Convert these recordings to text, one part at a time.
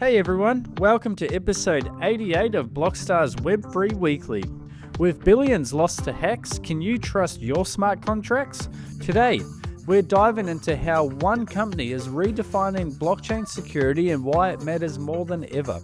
Hey everyone, welcome to episode 88 of Blockstars Web3 Weekly. With billions lost to hacks, can you trust your smart contracts? Today, we're diving into how one company is redefining blockchain security and why it matters more than ever.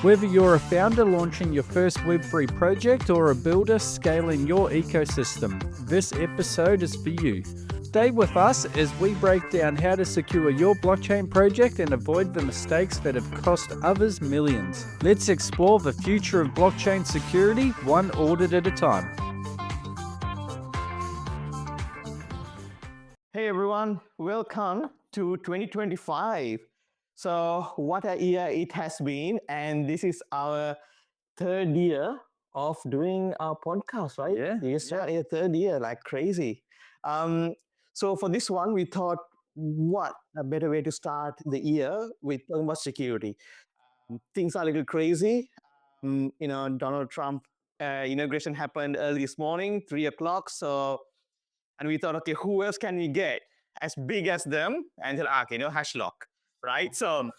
Whether you're a founder launching your first Web3 project or a builder scaling your ecosystem, this episode is for you. Stay with us as we break down how to secure your blockchain project and avoid the mistakes that have cost others millions. Let's explore the future of blockchain security, one audit at a time. Hey everyone, welcome to 2025. So, what a year it has been, and this is our third year of doing our podcast, right? Yeah. Yes, yeah. Yeah, third year, like crazy. So, for this one, we thought, what a better way to start the year with talking about security. Things are a little crazy. Donald Trump inauguration happened early this morning, 3 o'clock. And we thought, okay, who else can we get as big as them? And they're like, Hashlock, right? So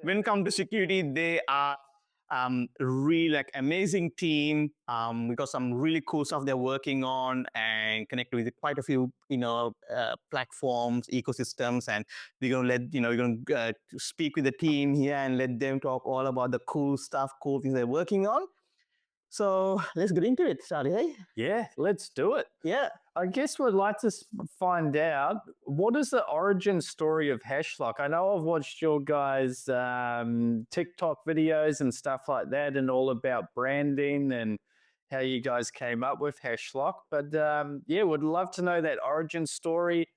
when it comes to security, they are really like amazing team. We got some really cool stuff they're working on and connect with quite a few, platforms, ecosystems. And we're gonna speak with the team here and let them talk all about the cool stuff, cool things they're working on. So let's get into it, Charlie. Hey? Yeah, let's do it. Yeah. I guess we'd like to find out, what is the origin story of Hashlock? I know I've watched your guys' TikTok videos and stuff like that, and all about branding and how you guys came up with Hashlock. But yeah, would love to know that origin story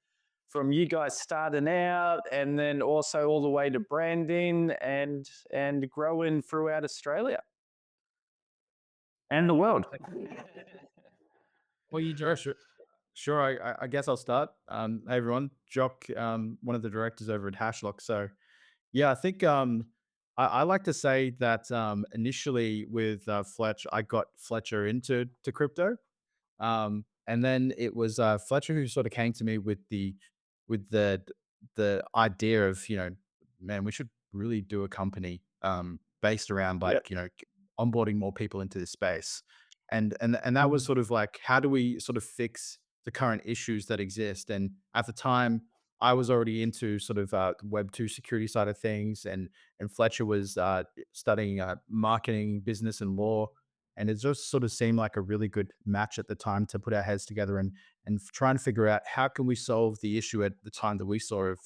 from you guys starting out, and then also all the way to branding and growing throughout Australia and the world. Well, sure. I guess I'll start. Hey everyone, Jock, one of the directors over at Hashlock. So, yeah, I think I like to say that initially with Fletch, I got Fletcher into crypto, and then it was Fletcher who sort of came to me with with the the idea of, man, we should really do a company based around Yeah. onboarding more people into this space, and that was sort of like, how do we sort of fix the current issues that exist? And at the time, I was already into sort of Web2 security side of things, and Fletcher was studying marketing, business, and law, and it just sort of seemed like a really good match at the time to put our heads together and try and figure out how can we solve the issue at the time that we saw of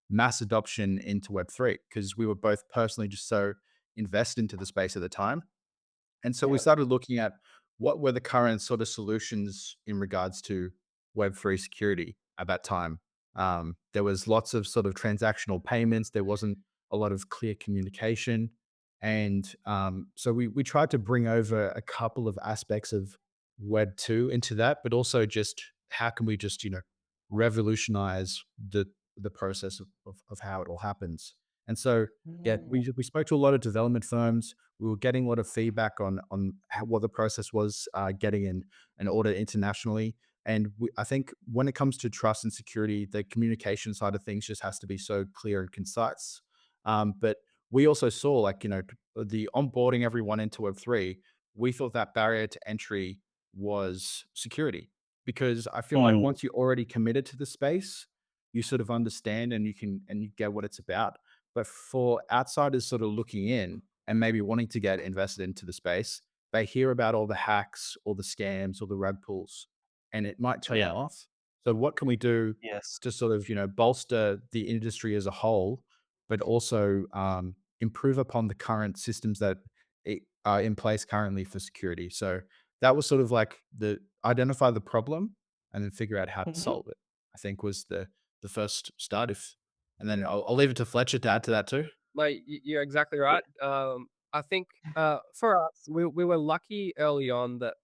mass adoption into Web3, because we were both personally just so invested into the space at the time. And so we Yeah. started looking at what were the current sort of solutions in regards to Web3 security at that time. There was lots of sort of transactional payments. There wasn't a lot of clear communication. And so we tried to bring over a couple of aspects of Web2 into that, but also just how can we just, revolutionize the process of how it all happens. And so, yeah, we spoke to a lot of development firms. We were getting a lot of feedback on what the process was, getting an audit internationally. And I think when it comes to trust and security, the communication side of things just has to be so clear and concise. But we also saw, like, the onboarding everyone into Web3. We thought that barrier to entry was security, because I feel like once you're already committed to the space, you sort of understand and you get what it's about. But for outsiders sort of looking in and maybe wanting to get invested into the space, they hear about all the hacks or the scams or the rug pulls, and it might turn them Yeah. off. So what can we do Yes. to sort of, bolster the industry as a whole, but also improve upon the current systems that are in place currently for security? So that was sort of like the identify the problem and then figure out how to Mhm. solve it, I think was the first start. And then I'll leave it to Fletcher to add to that too. Like, you're exactly right. I think for us, we were lucky early on that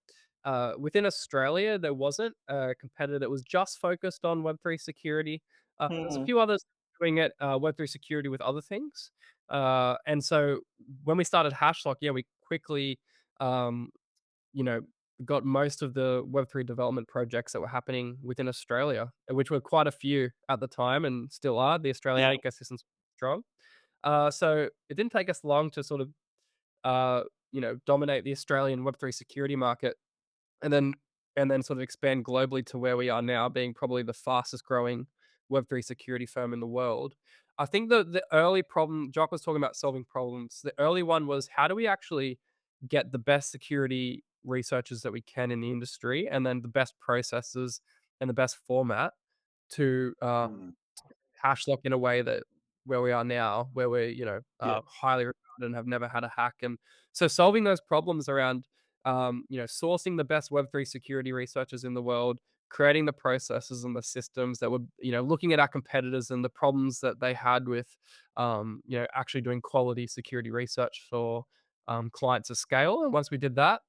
within Australia there wasn't a competitor that was just focused on Web3 security. There's a Mhm. few others doing it Web3 security with other things, and so when we started Hashlock, yeah, we quickly um, you know, got most of the Web3 development projects that were happening within Australia, which were quite a few at the time and still are. The Australian Yeah. ecosystem's strong. So it didn't take us long to sort of dominate the Australian Web3 security market, and then sort of expand globally to where we are now, being probably the fastest growing Web3 security firm in the world. I think the early problem, Jock was talking about solving problems. The early one was, how do we actually get the best security researchers that we can in the industry, and then the best processes and the best format to Hashlock in a way that where we are now, where we're, Yeah. highly regarded and have never had a hack. And so solving those problems around, sourcing the best Web3 security researchers in the world, creating the processes and the systems that would, looking at our competitors and the problems that they had with, actually doing quality security research for clients of scale. And once we did that,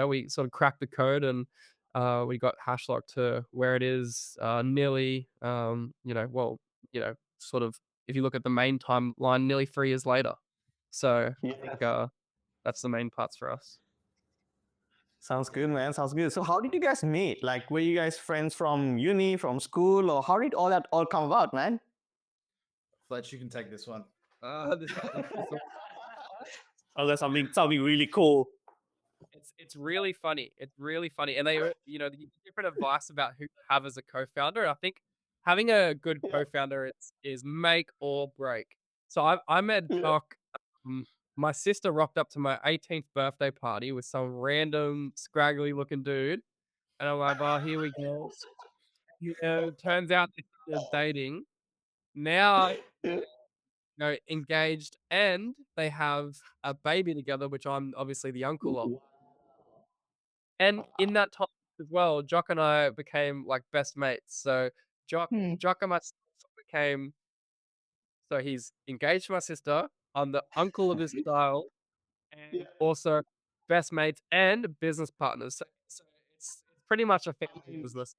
we sort of cracked the code, and we got Hashlock to where it is, nearly, sort of, if you look at the main timeline, nearly 3 years later. So I think that's the main parts for us. Sounds good, man. Sounds good. So how did you guys meet? Like, were you guys friends from uni, from school, or how did all that all come about, man? Fletcher, you can take this one. Oh, that's something really cool. It's really funny. It's really funny, and they, different advice about who to have as a co-founder. And I think having a good co-founder is make or break. So I met Jock. My sister rocked up to my 18th birthday party with some random scraggly looking dude, and I'm like, "Oh, here we go." Turns out they're dating now. Engaged, and they have a baby together, which I'm obviously the uncle of. And in that time as well, Jock and I became like best mates. So Jock and myself became, so he's engaged to my sister. I'm the uncle of his child, and also best mates and business partners. So it's pretty much a family business.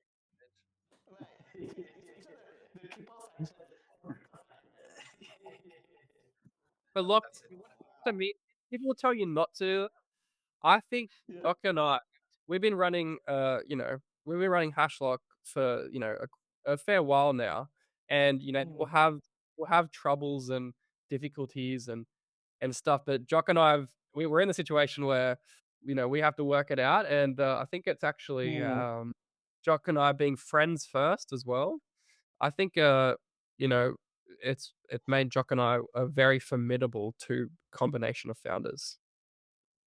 But look, to me, people will tell you not to. I think Jock and I, we've been running, we've been running Hashlock for, a fair while now, and we'll have troubles and difficulties and stuff. But Jock and I we're in the situation where, we have to work it out, and I think it's actually Jock and I being friends first as well. I think you know it made Jock and I a very formidable two combination of founders.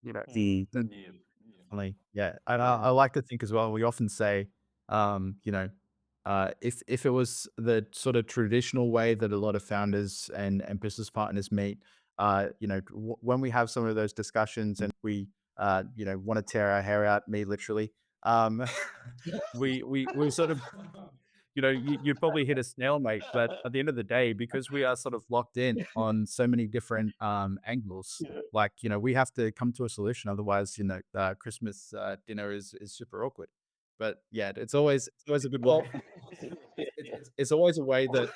You know, Definitely, yeah, and I like to think as well. We often say, um, you know, if it was the sort of traditional way that a lot of founders and business partners meet, when we have some of those discussions and we, want to tear our hair out, me literally, um, we sort of, you probably hit a stalemate. But at the end of the day, because we are sort of locked in on so many different angles, like, we have to come to a solution. Otherwise, Christmas dinner is super awkward. But yeah, it's always a good way. It's always a way that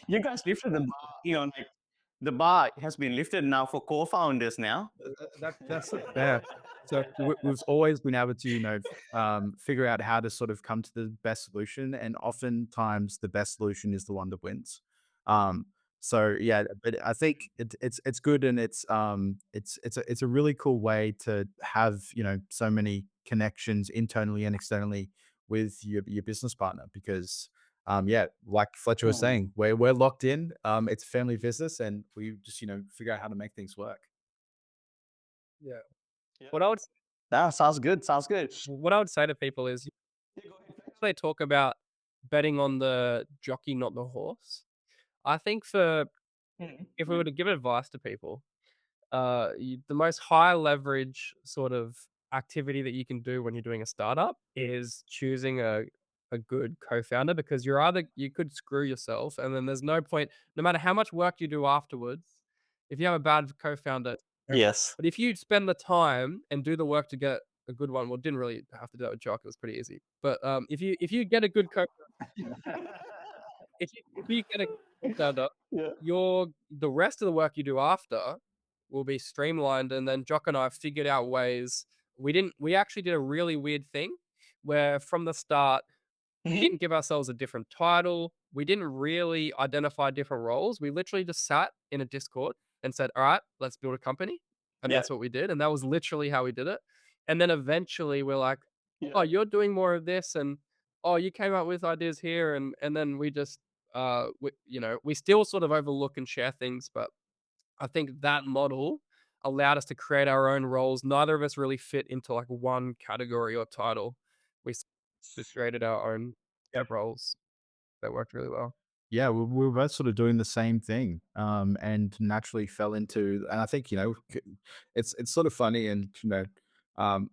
You guys lifted the bar, like the bar has been lifted now for co-founders now. that's yeah. So we've always been able to, figure out how to sort of come to the best solution, and oftentimes the best solution is the one that wins. Um, so yeah, but I think it's good, and it's a really cool way to have, so many connections internally and externally with your business partner, because yeah, like Fletcher was saying, we're locked in. It's a family business, and we just, figure out how to make things work. yeah. What I would That sounds good. Sounds good. what I would say to people is, they talk about betting on the jockey, not the horse. I think if we were to give advice to people, the most high leverage sort of activity that you can do when you're doing a startup is choosing a good co-founder, because you could screw yourself, and then there's no point, no matter how much work you do afterwards, if you have a bad co-founder. Yes. But if you spend the time and do the work to get a good one, well, didn't really have to do that with Jock. It was pretty easy. But if you get a good if you get a co-founder, Yeah. the rest of the work you do after will be streamlined. And then Jock and I figured out ways. We actually did a really weird thing where from the start We didn't give ourselves a different title. We didn't really identify different roles. We literally just sat in a Discord and said, all right, let's build a company. And Yeah. that's what we did. And that was literally how we did it. And then eventually we're like, Yeah. oh, you're doing more of this. And oh, you came up with ideas here. And then we just, we still sort of overlook and share things. But I think that model allowed us to create our own roles. Neither of us really fit into like one category or title. We just created our own Yep. roles that worked really well. Yeah, we were both sort of doing the same thing, and naturally fell into. And I think it's sort of funny, and um,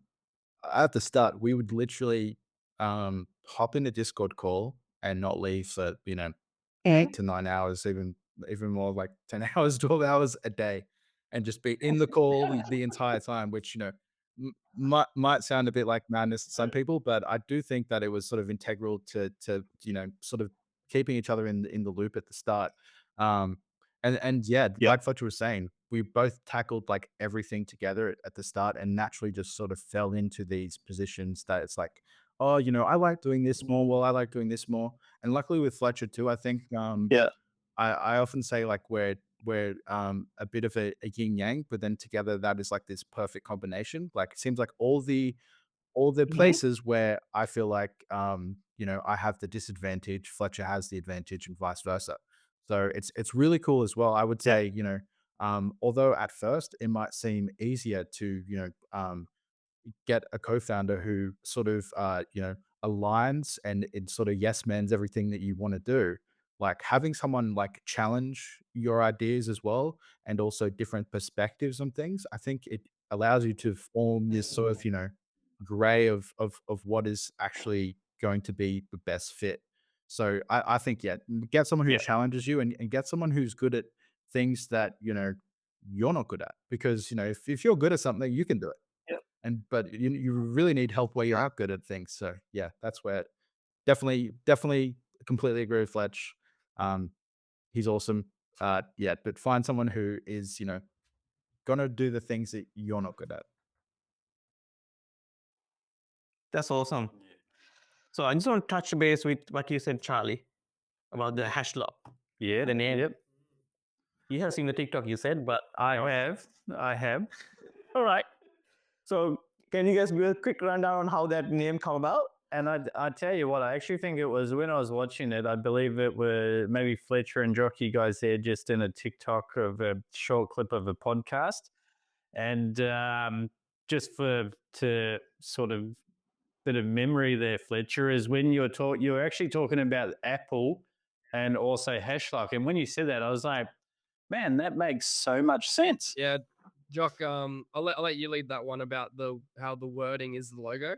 at the start, we would literally hop in a Discord call and not leave for 8 to 9 hours, even more like 10 hours, 12 hours a day, and just be in the call the entire time. Which might sound a bit like madness to some people, but I do think that it was sort of integral to sort of keeping each other in the loop at the start. Um, and yeah, Yep. like Fletcher was saying, we both tackled like everything together at the start, and naturally just sort of fell into these positions that it's like, oh, I like doing this more. Well, I like doing this more. And luckily with Fletcher too, I think Yeah. I often say like we're a bit of a yin yang, but then together that is like this perfect combination. Like it seems like all the Mhm. places where I feel like I have the disadvantage, Fletcher has the advantage, and vice versa. So it's really cool as well. I would Yeah. say, although at first it might seem easier to, get a co-founder who sort of aligns and it sort of yes mans everything that you want to do, like having someone like challenge your ideas as well, and also different perspectives on things. I think it allows you to form this sort of gray of what is actually going to be the best fit. So I think, yeah, get someone who Yeah. challenges you, and get someone who's good at things that you're not good at, because if you're good at something you can do it, Yeah. but you really need help where you're not good at things. So yeah, that's where definitely completely agree with Fletch. Um, he's awesome. Yeah, but find someone who is gonna do the things that you're not good at. That's awesome. So I just want to touch base with what you said, Charlie, about the Hashlock. Yeah. The name. Yep. You have seen the TikTok you said, but I have. I have. all right. So can you guys give a quick rundown on how that name come about? And I tell you what, I actually think it was when I was watching it, I believe it was maybe Fletcher and Jock, you guys there, just in a TikTok of a short clip of a podcast. And just to sort of bit of memory there, Fletcher, is when you were actually talking about Apple and also Hashlock. And when you said that, I was like, man, that makes so much sense. Yeah, Jock, I'll let you lead that one about how the wording is the logo.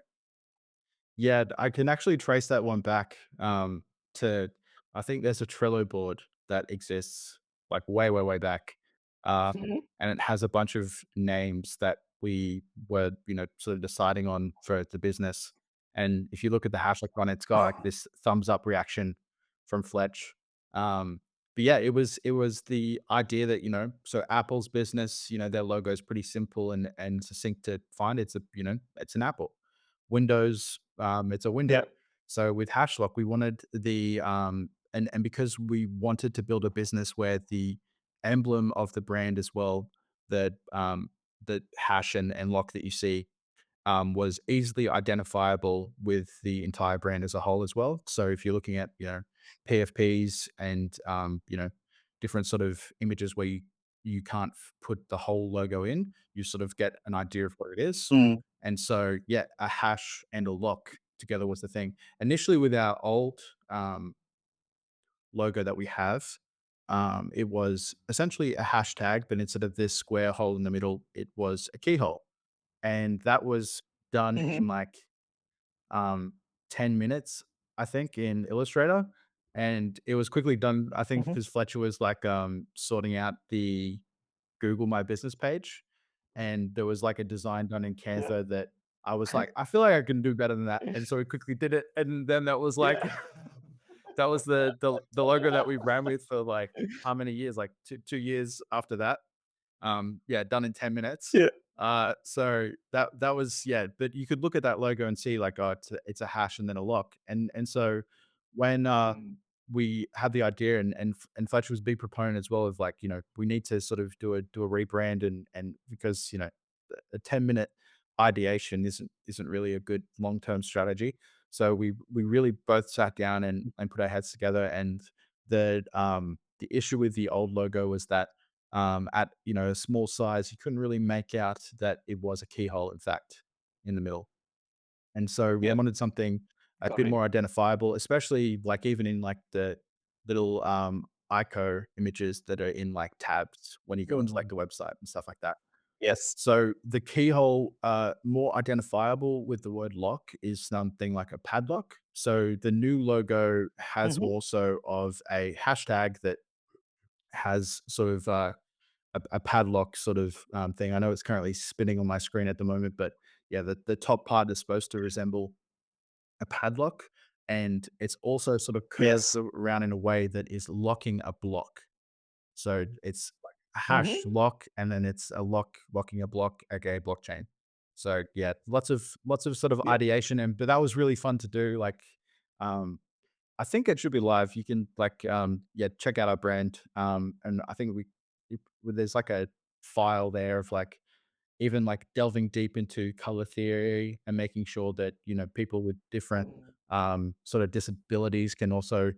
Yeah, I can actually trace that one back to, I think there's a Trello board that exists like way, way, way back. Mhm. And it has a bunch of names that we were, sort of deciding on for the business. And if you look at the hashtag one, it's got like this thumbs up reaction from Fletch. But yeah, it was the idea that, so Apple's business, their logo is pretty simple and succinct to find. It's an apple. Windows, it's a window. Yeah. So with Hashlock, we wanted and because we wanted to build a business where the emblem of the brand as well, the hash and lock that you see, was easily identifiable with the entire brand as a whole as well. So if you're looking at, PFPs and, different sort of images where you can't put the whole logo in, you sort of get an idea of what it is. Mm. And so, yeah, a hash and a lock together was the thing. Initially, with our old logo that we have, it was essentially a hashtag, but instead of this square hole in the middle, it was a keyhole. And that was done Mhm. in like um, 10 minutes, I think, in Illustrator. And it was quickly done, I think, Mhm. because Fletcher was like sorting out the Google My Business page. And there was like a design done in Yeah. Canva that I was like, I feel like I can do better than that. And so we quickly did it. And then that was like, Yeah. that was the logo that we ran with for like how many years? Like two years after that. Yeah, done in 10 minutes. Yeah. So that was, yeah, but you could look at that logo and see like, oh, it's a hash and then a lock. And so when we had the idea, and Fletcher was a big proponent as well of like, we need to sort of do a rebrand, and because, a 10-minute ideation isn't really a good long-term strategy. So we really both sat down and put our heads together. And the issue with the old logo was that at a small size, you couldn't really make out that it was a keyhole, in fact, in the middle. And so we Yep. wanted something a Got bit it. more identifiable, especially like even in like the little ICO images that are in like tabs when you go into like the website and stuff like that. Yes. So the keyhole, more identifiable with the word lock, is something like a padlock. So the new logo has Mm-hmm. also of a hashtag that has sort of a padlock sort of thing. I know it's currently spinning on my screen at the moment, but yeah, the top part is supposed to resemble a padlock, and it's also sort of curves Yes. around in a way that is locking a block. So it's like a Mm-hmm. hash lock, and then it's a lock locking a block, aka blockchain. So yeah, lots of sort of Yep. ideation, and but that was really fun to do. Like, um, I think it should be live. You can like, yeah, check out our brand. And I think there's like a file there of like even like delving deep into color theory and making sure that, people with different sort of disabilities can also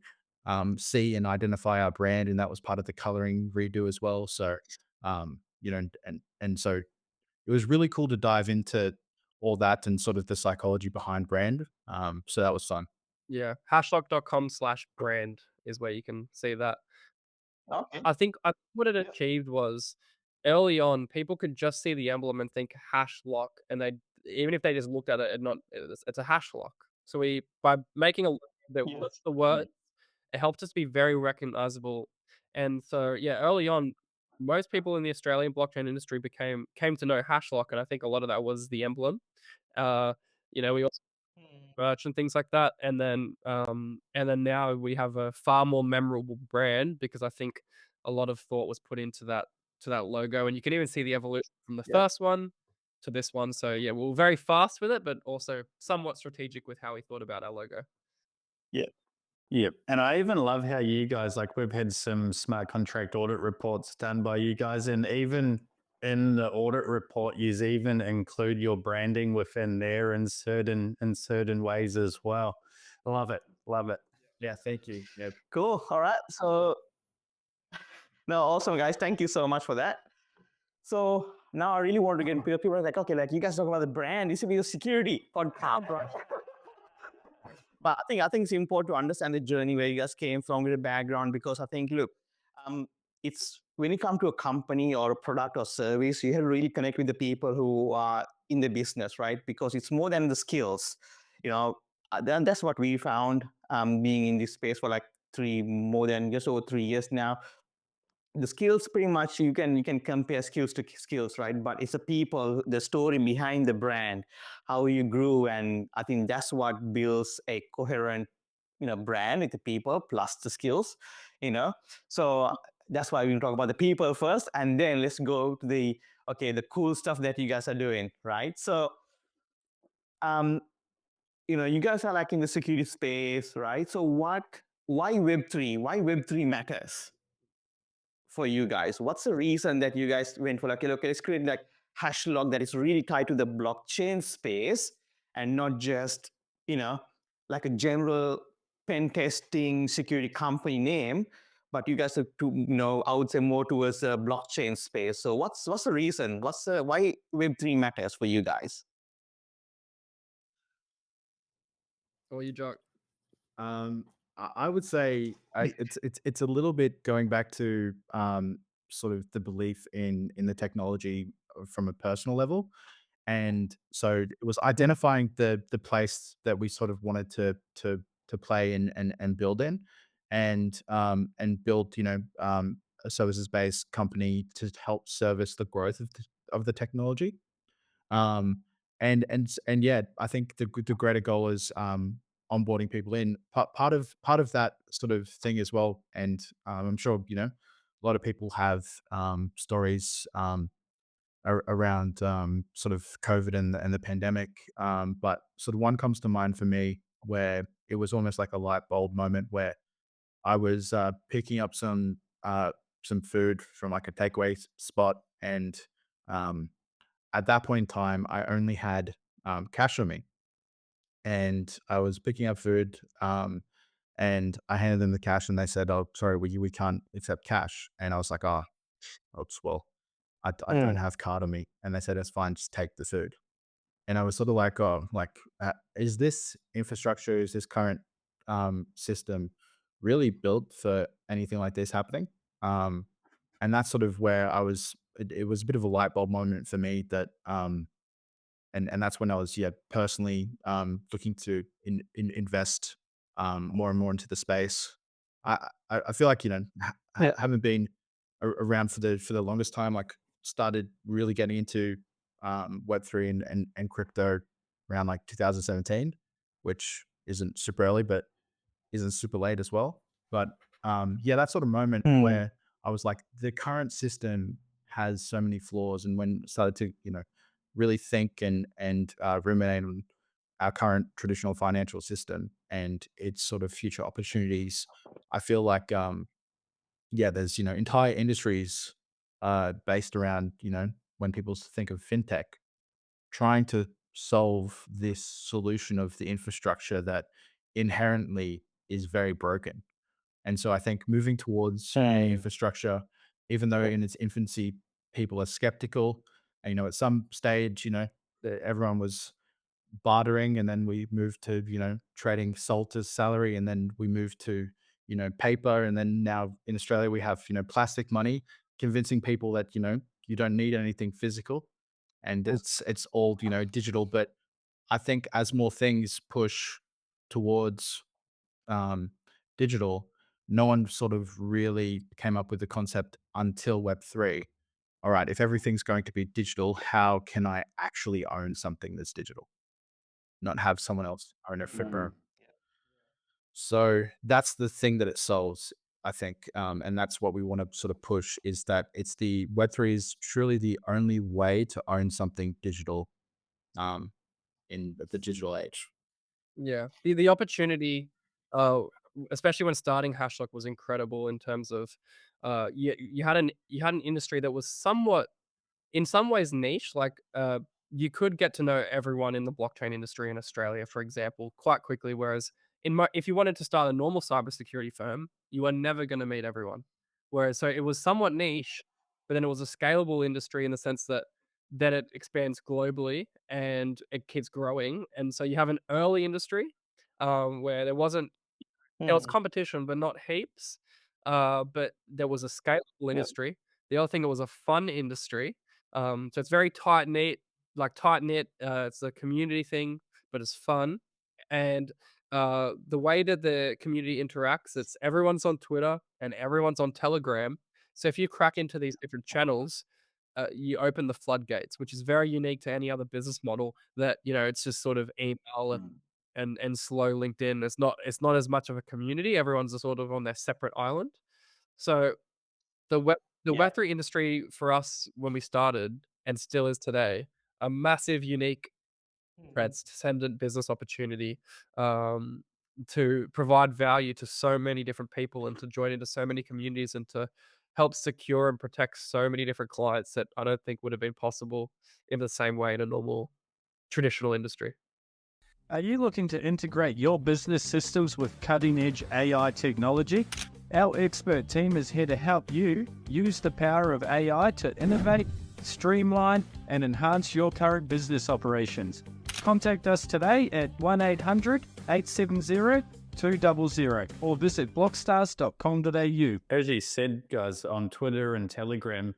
see and identify our brand. And that was part of the coloring redo as well. So, and so it was really cool to dive into all that and sort of the psychology behind brand. So that was fun. Yeah, hashlock.com/brand is where you can see that. Okay. I think what it Yep. achieved was early on, people could just see the emblem and think hash lock, and they even if they just looked at it and not it's a hash lock. So we by making a that Yes. the word, it helped us be very recognizable. And so yeah, early on, most people in the Australian blockchain industry came to know Hashlock, and I think a lot of that was the emblem. Uh, we also merch and things like that. And then now we have a far more memorable brand because I think a lot of thought was put into that logo, and you can even see the evolution from the Yep. first one to this one. So yeah, we were very fast with it, but also somewhat strategic with how we thought about our logo. Yep. Yep. And I even love how you guys, like, we've had some smart contract audit reports done by you guys, and even in the audit report, you even include your branding within there in certain ways as well. Love it. Love it. Yeah, thank you. Yeah. Cool. All right. So, no, awesome, guys. Thank you so much for that. So now I really want to get into people are like, okay, like you guys talk about the brand, this should be the security podcast, right? But I think it's important to understand the journey where you guys came from with a background, because I think, look, it's when you come to a company or a product or service, you have to really connect with the people who are in the business, right? Because it's more than the skills, you know. Then that's what we found, being in this space for like more than just over 3 years now. The skills, pretty much you can compare skills to skills, right? But it's the people, the story behind the brand, how you grew, and I think that's what builds a coherent, brand with the people plus the skills, you know. So that's why we talk about the people first, and then let's go to the cool stuff that you guys are doing, right? So um you guys are like in the security space, right? So why web3, why web3 matters for you guys? What's the reason that you guys went for like, okay, let's create like Hashlock that is really tied to the blockchain space and not just, you know, like a general pen testing security company name, but you guys are I would say more towards the blockchain space. So what's the reason? Why Web3 matters for you guys? Or you joke. I would say it's a little bit going back to sort of the belief in the technology from a personal level. And so it was identifying the place that we sort of wanted to play in and build in, and build, a services based company to help service the growth of the technology. Um, and yeah, I think the greater goal is onboarding people in. Part of that sort of thing as well. And I'm sure, a lot of people have stories around sort of COVID and the pandemic. But sort of one comes to mind for me where it was almost like a light bulb moment where I was picking up some food from like a takeaway spot, and um, at that point in time, I only had cash on me, and I was picking up food, and I handed them the cash, and they said, "Oh, sorry, we can't accept cash." And I was like, "Oh, oops, well, I don't Mm. have card on me," and they said, "It's fine, just take the food." And I was sort of like, "Oh, like, is this infrastructure, is this current system really built for anything like this happening?" Um, and that's sort of where I was. It was a bit of a light bulb moment for me that and that's when I was, yeah, personally looking to invest more and more into the space. I feel like, you know, Yeah. haven't been around for the longest time. Like, started really getting into Web3 and crypto around like 2017, which isn't super early, but isn't super late as well. But yeah, that sort of moment Mm. where I was like, the current system has so many flaws, and when I started to, you know, really think and ruminate on our current traditional financial system and its sort of future opportunities, I feel like yeah, there's, you know, entire industries based around, you know, when people think of fintech, trying to solve this solution of the infrastructure that inherently is very broken. And so I think moving towards a Mm. infrastructure, even though in its infancy, people are skeptical, and, you know, at some stage, you know, everyone was bartering, and then we moved to, you know, trading salt as salary, and then we moved to, you know, paper, and then now in Australia we have, you know, plastic money, convincing people that, you know, you don't need anything physical, and it's all, you know, digital. But I think as more things push towards um, digital, no one sort of really came up with the concept until Web3. All right, if everything's going to be digital, how can I actually own something that's digital, not have someone else own it Mm. for? So that's the thing that it solves, I think, and that's what we want to sort of push, is that it's the Web3 is truly the only way to own something digital um, in the digital age. Yeah. The opportunity, uh, especially when starting Hashlock, was incredible in terms of, you had an industry that was somewhat, in some ways, niche. Like, you could get to know everyone in the blockchain industry in Australia, for example, quite quickly. Whereas if you wanted to start a normal cybersecurity firm, you are never going to meet everyone. Whereas, so it was somewhat niche, but then it was a scalable industry in the sense that then it expands globally and it keeps growing. And so you have an early industry, where there was Mm. competition, but not heaps. But there was a scalable Yeah. industry. The other thing, it was a fun industry. So it's very tight knit, tight knit. It's a community thing, but it's fun. And the way that the community interacts, it's everyone's on Twitter and everyone's on Telegram. So if you crack into these different channels, you open the floodgates, which is very unique to any other business model. That, it's just sort of email and slow LinkedIn. It's not as much of a community. Everyone's sort of on their separate island. So the web the Yeah. Web3 industry for us when we started, and still is today, a massive, unique, Mm. transcendent business opportunity, um, to provide value to so many different people and to join into so many communities and to help secure and protect so many different clients that I don't think would have been possible in the same way in a normal traditional industry. Are you looking to integrate your business systems with cutting edge AI technology? Our expert team is here to help you use the power of AI to innovate, streamline, and enhance your current business operations. Contact us today at 1-800-870-200 or visit blockstars.com.au. As you said, guys, on Twitter and Telegram,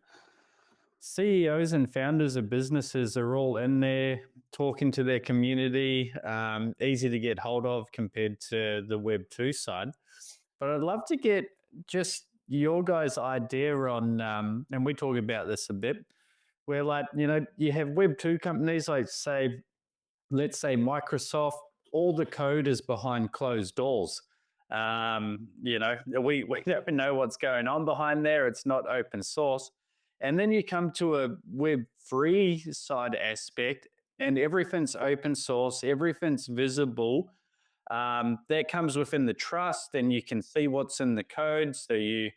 CEOs and founders of businesses are all in there talking to their community, easy to get hold of compared to the Web2 side. But I'd love to get just your guys' idea on, and we talk about this a bit, where, like, you have Web2 companies like, let's say Microsoft, all the code is behind closed doors. We don't know what's going on behind there. It's not open source. And then you come to a Web3 side aspect, and everything's open source, everything's visible. That comes within the trust, and you can see what's in the code. So you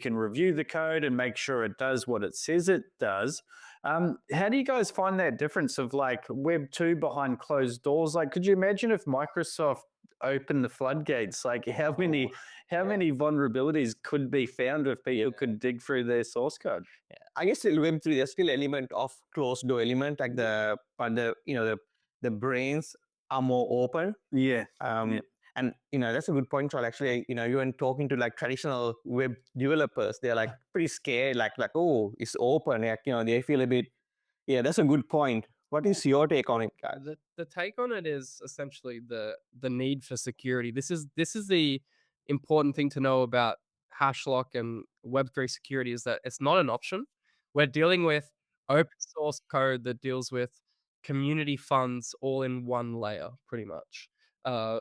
can review the code and make sure it does what it says it does. How do you guys find that difference of like Web 2 behind closed doors? Like, could you imagine if Microsoft opened the floodgates? Like, how many vulnerabilities could be found if people could dig through their source code? I guess in Web3 there's still element of closed door element, like the brains are more open. Yeah. Yeah. And that's a good point, Troll. Actually, even talking to like traditional web developers, they're like pretty scared, like oh, it's open. Like they feel a bit. Yeah, that's a good point. What is your take on it, guys? The take on it is essentially the need for security. This is the important thing to know about Hashlock and Web3 security is that it's not an option. We're dealing with open source code that deals with community funds all in one layer, pretty much. And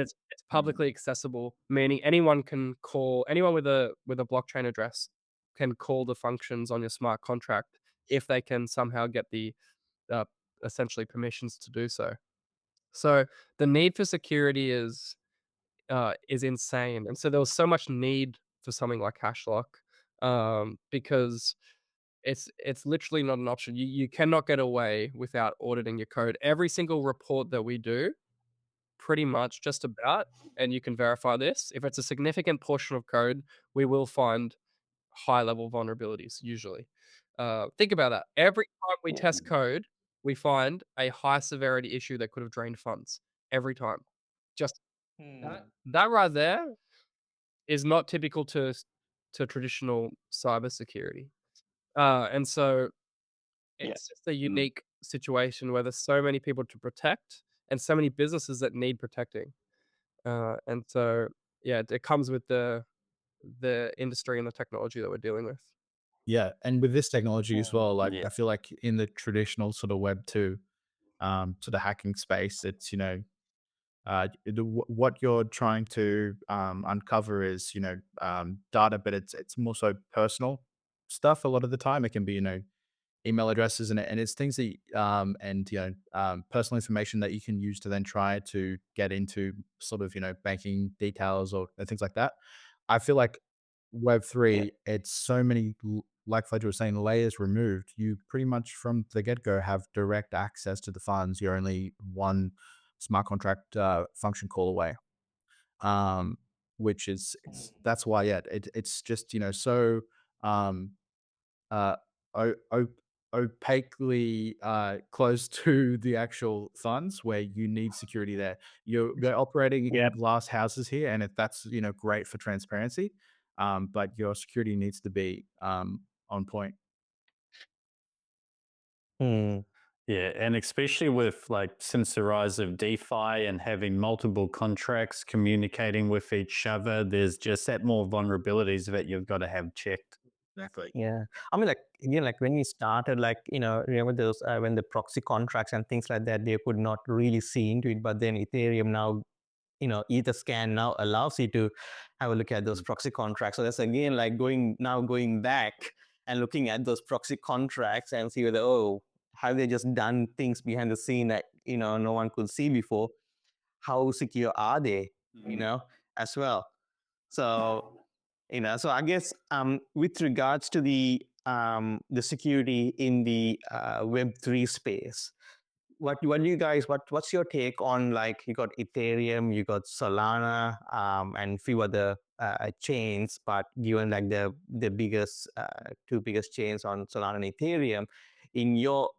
it's publicly accessible, meaning anyone with a blockchain address can call the functions on your smart contract if they can somehow get the uh, essentially permissions to do so. So the need for security is insane, and so there was so much need for something like Hashlock because it's literally not an option. You cannot get away without auditing your code. Every single report that we do, pretty much just about, and you can verify this, if it's a significant portion of code, we will find high level vulnerabilities usually. Think about that. Every time we test code, we find a high severity issue that could have drained funds every time. Just that right there is not typical to traditional cybersecurity. And so it's just a unique situation where there's so many people to protect and so many businesses that need protecting. And so yeah, it comes with the industry and the technology that we're dealing with. Yeah, and with this technology as well, like Yeah. I feel like in the traditional sort of Web 2 sort of hacking space, it's what you're trying to uncover is data, but it's more so personal stuff. A lot of the time, it can be email addresses and it's things that and personal information that you can use to then try to get into sort of banking details or things like that. I feel like Web3, it's so many, like Fletcher was saying, layers removed. You pretty much from the get go have direct access to the funds. You're only one smart contract function call away. Um, which is that's why it's just so um uh o- o- opaquely close to the actual funds where you need security there. You're operating in glass houses here, and that's great for transparency, but your security needs to be on point. Hmm. Yeah, and especially with like since the rise of DeFi and having multiple contracts communicating with each other, there's just that more vulnerabilities that you've got to have checked. Exactly. Yeah, I mean, like again, like when we started, like remember those when the proxy contracts and things like that, they could not really see into it. But then Ethereum now, Etherscan now allows you to have a look at those proxy contracts. So that's again like going back and looking at those proxy contracts and see whether have they just done things behind the scene that no one could see before. How secure are they? As well. So so I guess with regards to the security in the Web3 space, what do you guys what's your take on, like, you got Ethereum, you got Solana, and few other chains, but given like the biggest two biggest chains on Solana and Ethereum, in your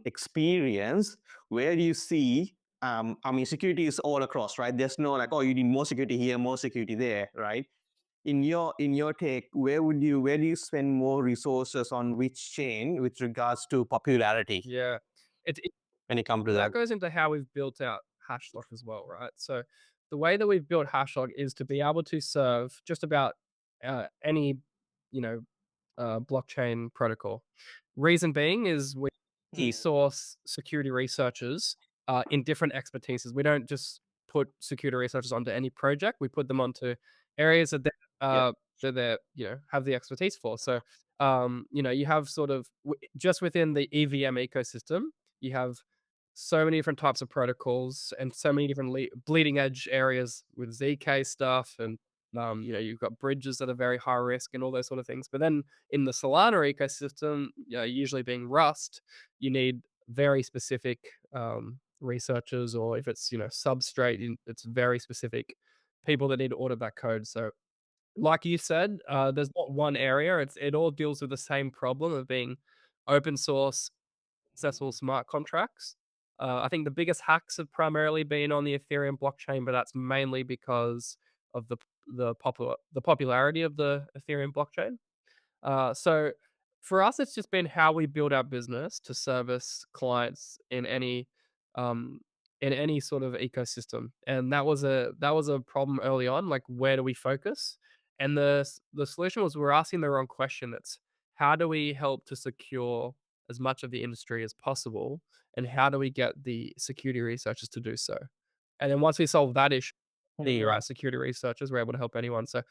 experience, where do you see I mean, security is all across, right? There's no like, oh, you need more security here, more security there, right? In your take, where do you spend more resources on which chain with regards to popularity Yeah. It when it comes to that? that goes into how we've built out Hashlock as well, right? So the way that we've built Hashlock is to be able to serve just about any, you know, blockchain protocol. Reason being is we source security researchers in different expertises. We don't just put security researchers onto any project. We put them onto areas that they're that they're, have the expertise for. So, you have sort of just within the EVM ecosystem, you have so many different types of protocols and so many different bleeding edge areas with ZK stuff. And, you've got bridges that are very high risk and all those sort of things. But then in the Solana ecosystem, usually being Rust, you need very specific researchers, or if it's, substrate, it's very specific people that need to audit that code. So like you said, there's not one area. It all deals with the same problem of being open source, accessible smart contracts. I think the biggest hacks have primarily been on the Ethereum blockchain, but that's mainly because of the popularity of the Ethereum blockchain. So for us, it's just been how we build our business to service clients um, in any sort of ecosystem, and that was a problem early on. Like, where do we focus? And the solution was, we're asking the wrong question. It's, how do we help to secure as much of the industry as possible, and how do we get the security researchers to do so? And then once we solve that issue, the right security researchers, we're able to help anyone. So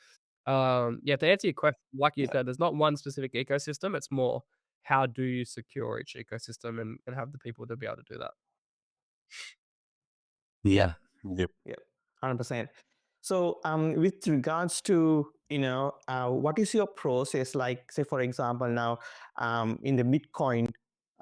yeah, to answer your question, like you Yeah. said, there's not one specific ecosystem. It's more, how do you secure each ecosystem, and have the people to be able to do that. Yeah. Yep. Yeah, 100%. So, with regards to, what is your process like? Say, for example, now, in the Bitcoin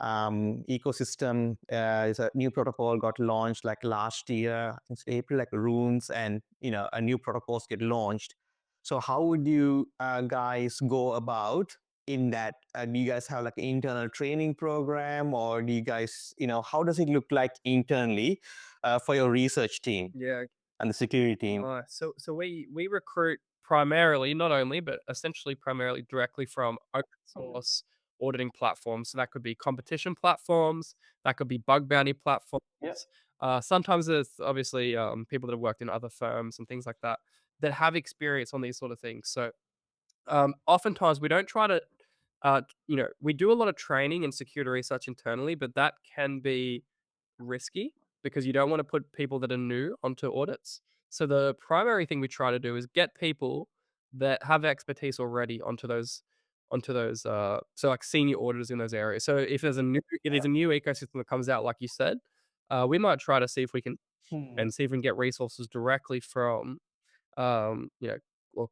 ecosystem, is a new protocol got launched like last year, I think it's April, like runes, and a new protocols get launched. So, how would you guys go about in that? Do you guys have like an internal training program, or do you guys, how does it look like internally for your research team Yeah. and the security team? So we recruit primarily, not only, but essentially primarily directly from open source auditing platforms. So that could be competition platforms, that could be bug bounty platforms. Yeah. Sometimes it's obviously people that have worked in other firms and things like that that have experience on these sort of things. So oftentimes we don't try to, we do a lot of training and security research internally, but that can be risky because you don't want to put people that are new onto audits. So the primary thing we try to do is get people that have expertise already onto those so like senior auditors in those areas. So if there's a new ecosystem that comes out, like you said, we might try to see if we can Hmm. get resources directly from um, you know, well,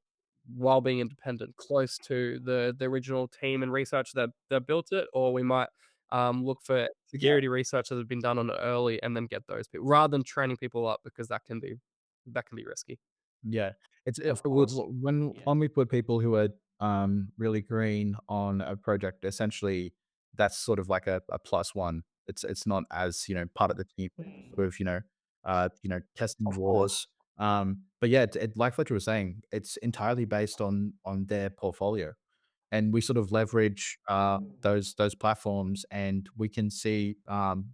while being independent, close to the original team and research that built it, or we might look for security research that has been done on it early and then get those people rather than training people up, because that can be risky. Yeah, Of course. when we put people who are really green on a project, essentially that's sort of like a plus one. It's not as part of the team, sort of testing the Of course. waters. But yeah, like Fletcher was saying, it's entirely based on their portfolio, and we sort of leverage those platforms, and we can see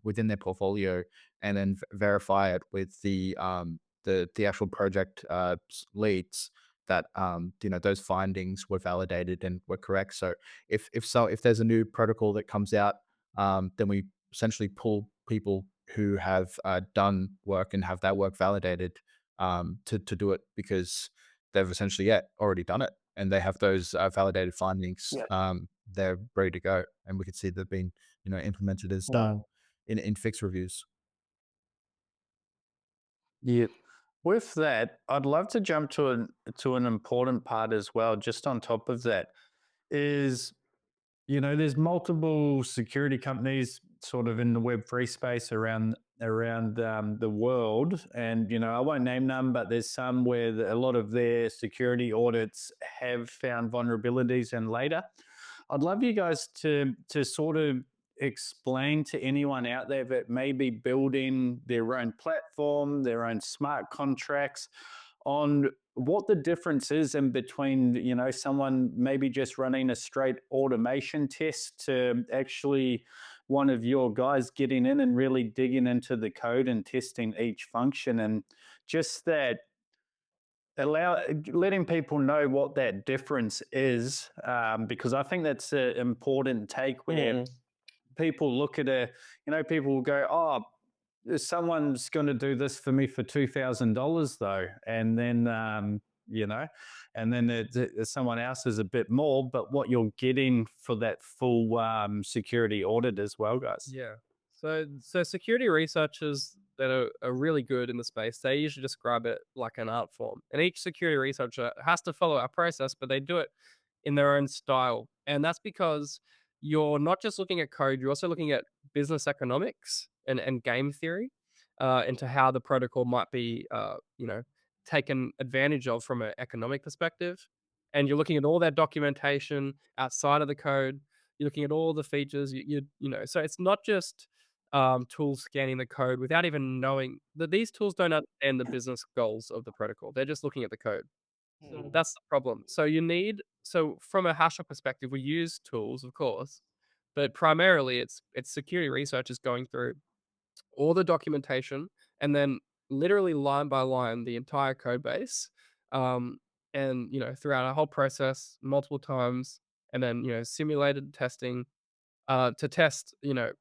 within their portfolio, and then verify it with the actual project leads that those findings were validated and were correct. So if there's a new protocol that comes out, then we essentially pull people who have done work and have that work validated to do it, because they've essentially already done it, and they have those validated findings. Yeah. They're ready to go, and we can see they've been implemented as Mm. in fix reviews. Yeah. With that, I'd love to jump to an important part as well. Just on top of that, is there's multiple security companies sort of in the Web3 space around the world, and I won't name them, but there's some where a lot of their security audits have found vulnerabilities, and later, I'd love you guys to sort of explain to anyone out there that may be building their own platform, their own smart contracts, on what the difference is in between, someone maybe just running a straight automation test to actually one of your guys getting in and really digging into the code and testing each function, and just that letting people know what that difference is, because I think that's an important take where Mm. people look at people will go, oh, someone's going to do this for me for $2,000 though. And then, you know, and then someone else is a bit more, but what you're getting for that full security audit as well, guys. Yeah. So security researchers that are really good in the space, they usually describe it like an art form. And each security researcher has to follow our process, but they do it in their own style. And that's because you're not just looking at code, you're also looking at business economics and game theory into how the protocol might be taken advantage of from an economic perspective. And you're looking at all that documentation outside of the code. You're looking at all the features. So it's not just tools scanning the code without even knowing that these tools don't understand the business goals of the protocol. They're just looking at the code. So that's the problem. So from a Hashlock perspective, we use tools, of course, but primarily it's security researchers going through all the documentation and then literally line by line the entire code base, um, and throughout our whole process multiple times, and then simulated testing to test,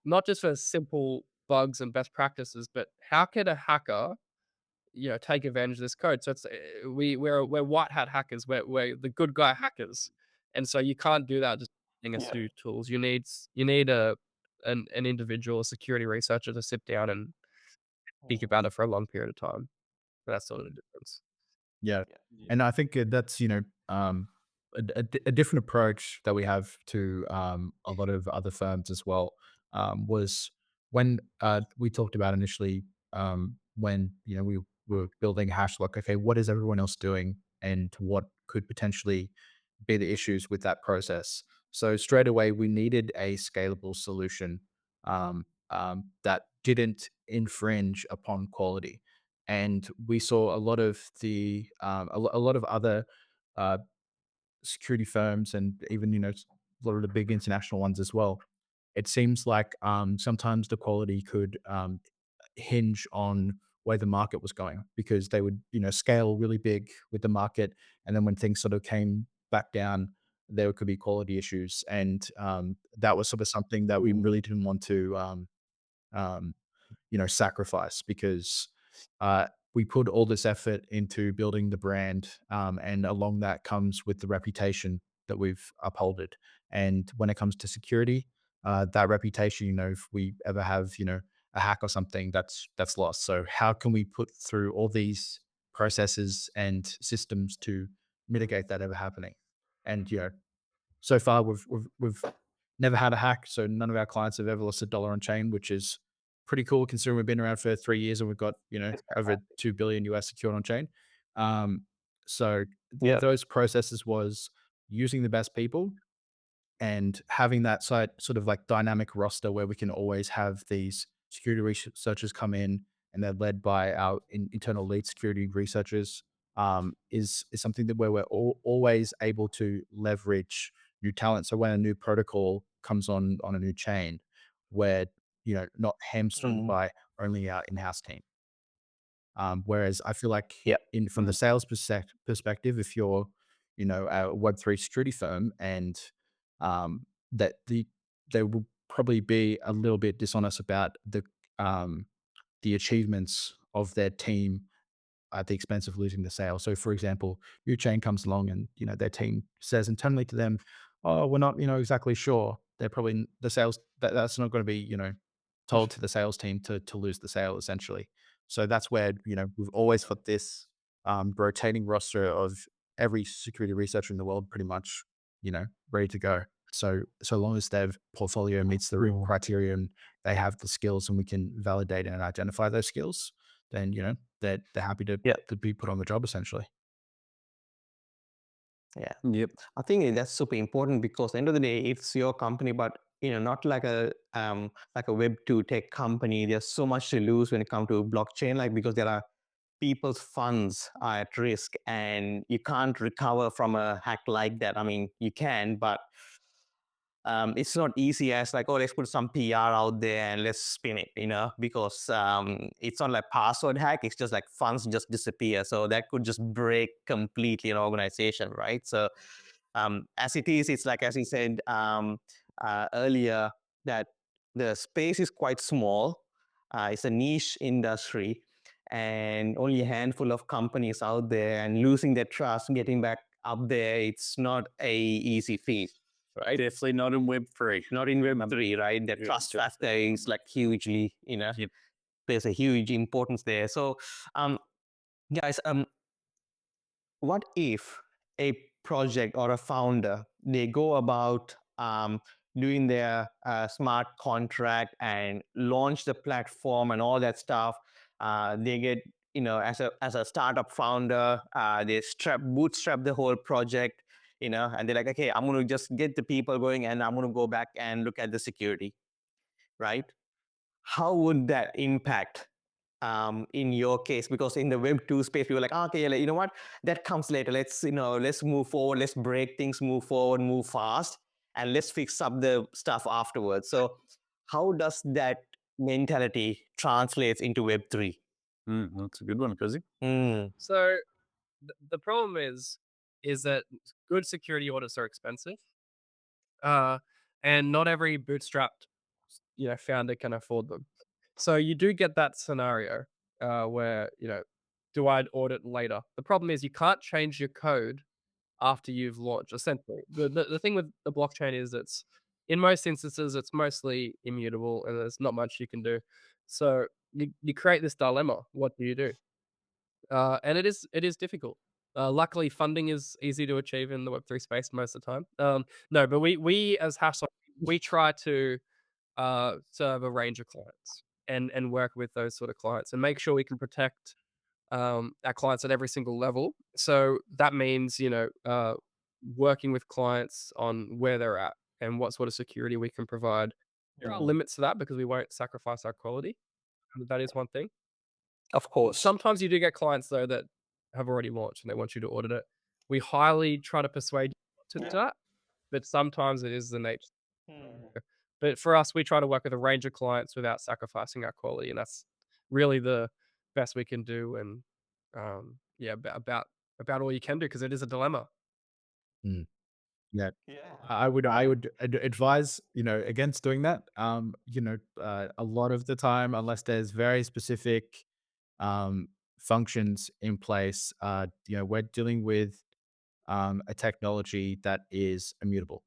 not just for simple bugs and best practices, but how can a hacker, take advantage of this code? So we're white hat hackers. We're the good guy hackers, and so you can't do that just using a few tools. You need an individual, a security researcher, to sit down and think about it for a long period of time. That's sort of the difference. Yeah. And I think that's, a different approach that we have to a lot of other firms as well, was when we talked about initially, when, we were building Hashlock, okay, what is everyone else doing and what could potentially be the issues with that process? So straight away, we needed a scalable solution that didn't infringe upon quality. And we saw a lot of a lot of other uh, security firms, and even a lot of the big international ones as well. It seems like sometimes the quality could hinge on where the market was going, because they would scale really big with the market, and then when things sort of came back down, there could be quality issues, and that was sort of something that we really didn't want to um, sacrifice, because we put all this effort into building the brand, and along that comes with the reputation that we've upholded. And when it comes to security, that reputation, if we ever have, a hack or something, that's lost. So how can we put through all these processes and systems to mitigate that ever happening? And so far we've never had a hack, so none of our clients have ever lost $1 on chain, which is pretty cool considering we've been around for 3 years and we've got over 2 billion US secured on chain. So Yeah. those processes was using the best people and having that sort of like dynamic roster where we can always have these security researchers come in, and they're led by our internal lead security researchers, is something that where we're always able to leverage new talent. So when a new protocol comes on a new chain, we're not hamstrung by only our in-house team. Whereas I feel like Yeah. from the sales perspective, if you're, a Web3 security firm, and that they will probably be a little bit dishonest about the achievements of their team at the expense of losing the sale. So, for example, your chain comes along and their team says internally to them, "Oh, we're not exactly sure." They're probably the sales that's not going to be told to the sales team to lose the sale essentially. So that's where we've always got this rotating roster of every security researcher in the world, pretty much ready to go. So long as their portfolio meets the criteria and they have the skills, and we can validate and identify those skills, then they're happy to Yeah. be put on the job essentially. Yeah. Yep. I think that's super important, because at the end of the day, it's your company, but not like a Web2 tech company. There's so much to lose when it comes to blockchain, like, because there are people's funds are at risk, and you can't recover from a hack like that. I mean, you can, but it's not easy as like, oh, let's put some PR out there and let's spin it, because it's not like password hack. It's just like funds just disappear. So that could just break completely an organization, right? So as it is, it's like, as he said earlier, that the space is quite small. It's a niche industry. and only a handful of companies out there, and losing their trust, getting back up there, it's not a easy feat, right? Definitely not in Web3. Not in Web3, right? The Yeah, trust sure. factor is like hugely, Yep. there's a huge importance there. So, guys, what if a project or a founder, they go about doing their smart contract and launch the platform and all that stuff? They get, as a startup founder, they bootstrap the whole project, and they're like, okay, I'm going to just get the people going, and I'm going to go back and look at the security, right? How would that impact in your case? Because in the Web2 space, we were like, okay, yeah, you know what, that comes later. Let's move forward, let's break things, move forward, move fast, and let's fix up the stuff afterwards. So how does that mentality translates into Web3? That's a good one, Cozy. So the problem is that good security audits are expensive, and not every bootstrapped founder can afford them. So you do get that scenario where do I audit later? The problem is you can't change your code after you've launched. Essentially, the thing with the blockchain is it's in most instances it's mostly immutable and there's not much you can do. So you create this dilemma. What do you do? And it is difficult. Luckily, funding is easy to achieve in the Web3 space most of the time. No, but we as Hashlock, we try to serve a range of clients and work with those sort of clients and make sure we can protect our clients at every single level. So that means working with clients on where they're at and what sort of security we can provide. There are limits to that because we won't sacrifice our quality. That is one thing. Of course. Sometimes you do get clients though that have already launched and they want you to audit it. We highly try to persuade you to do that, but sometimes it is the nature. But for us, we try to work with a range of clients without sacrificing our quality, and that's really the best we can do. And yeah, about all you can do because it is a dilemma. Yeah. Yeah. I would advise, against doing that. A lot of the time, unless there's very specific functions in place, we're dealing with a technology that is immutable.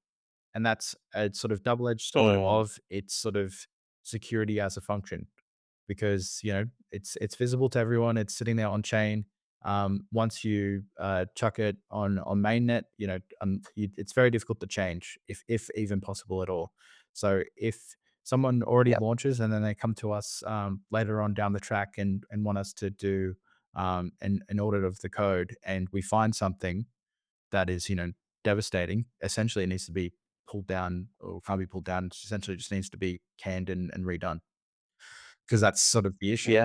And that's a sort of double-edged sword of its sort of security as a function, because it's visible to everyone. It's sitting there on chain. Once you chuck it on mainnet, it's very difficult to change, if even possible at all. So if someone already launches and then they come to us later on down the track and want us to do an audit of the code, and we find something that is devastating, essentially it needs to be pulled down, or can't be pulled down. It essentially just needs to be canned and redone, because that's sort of the issue.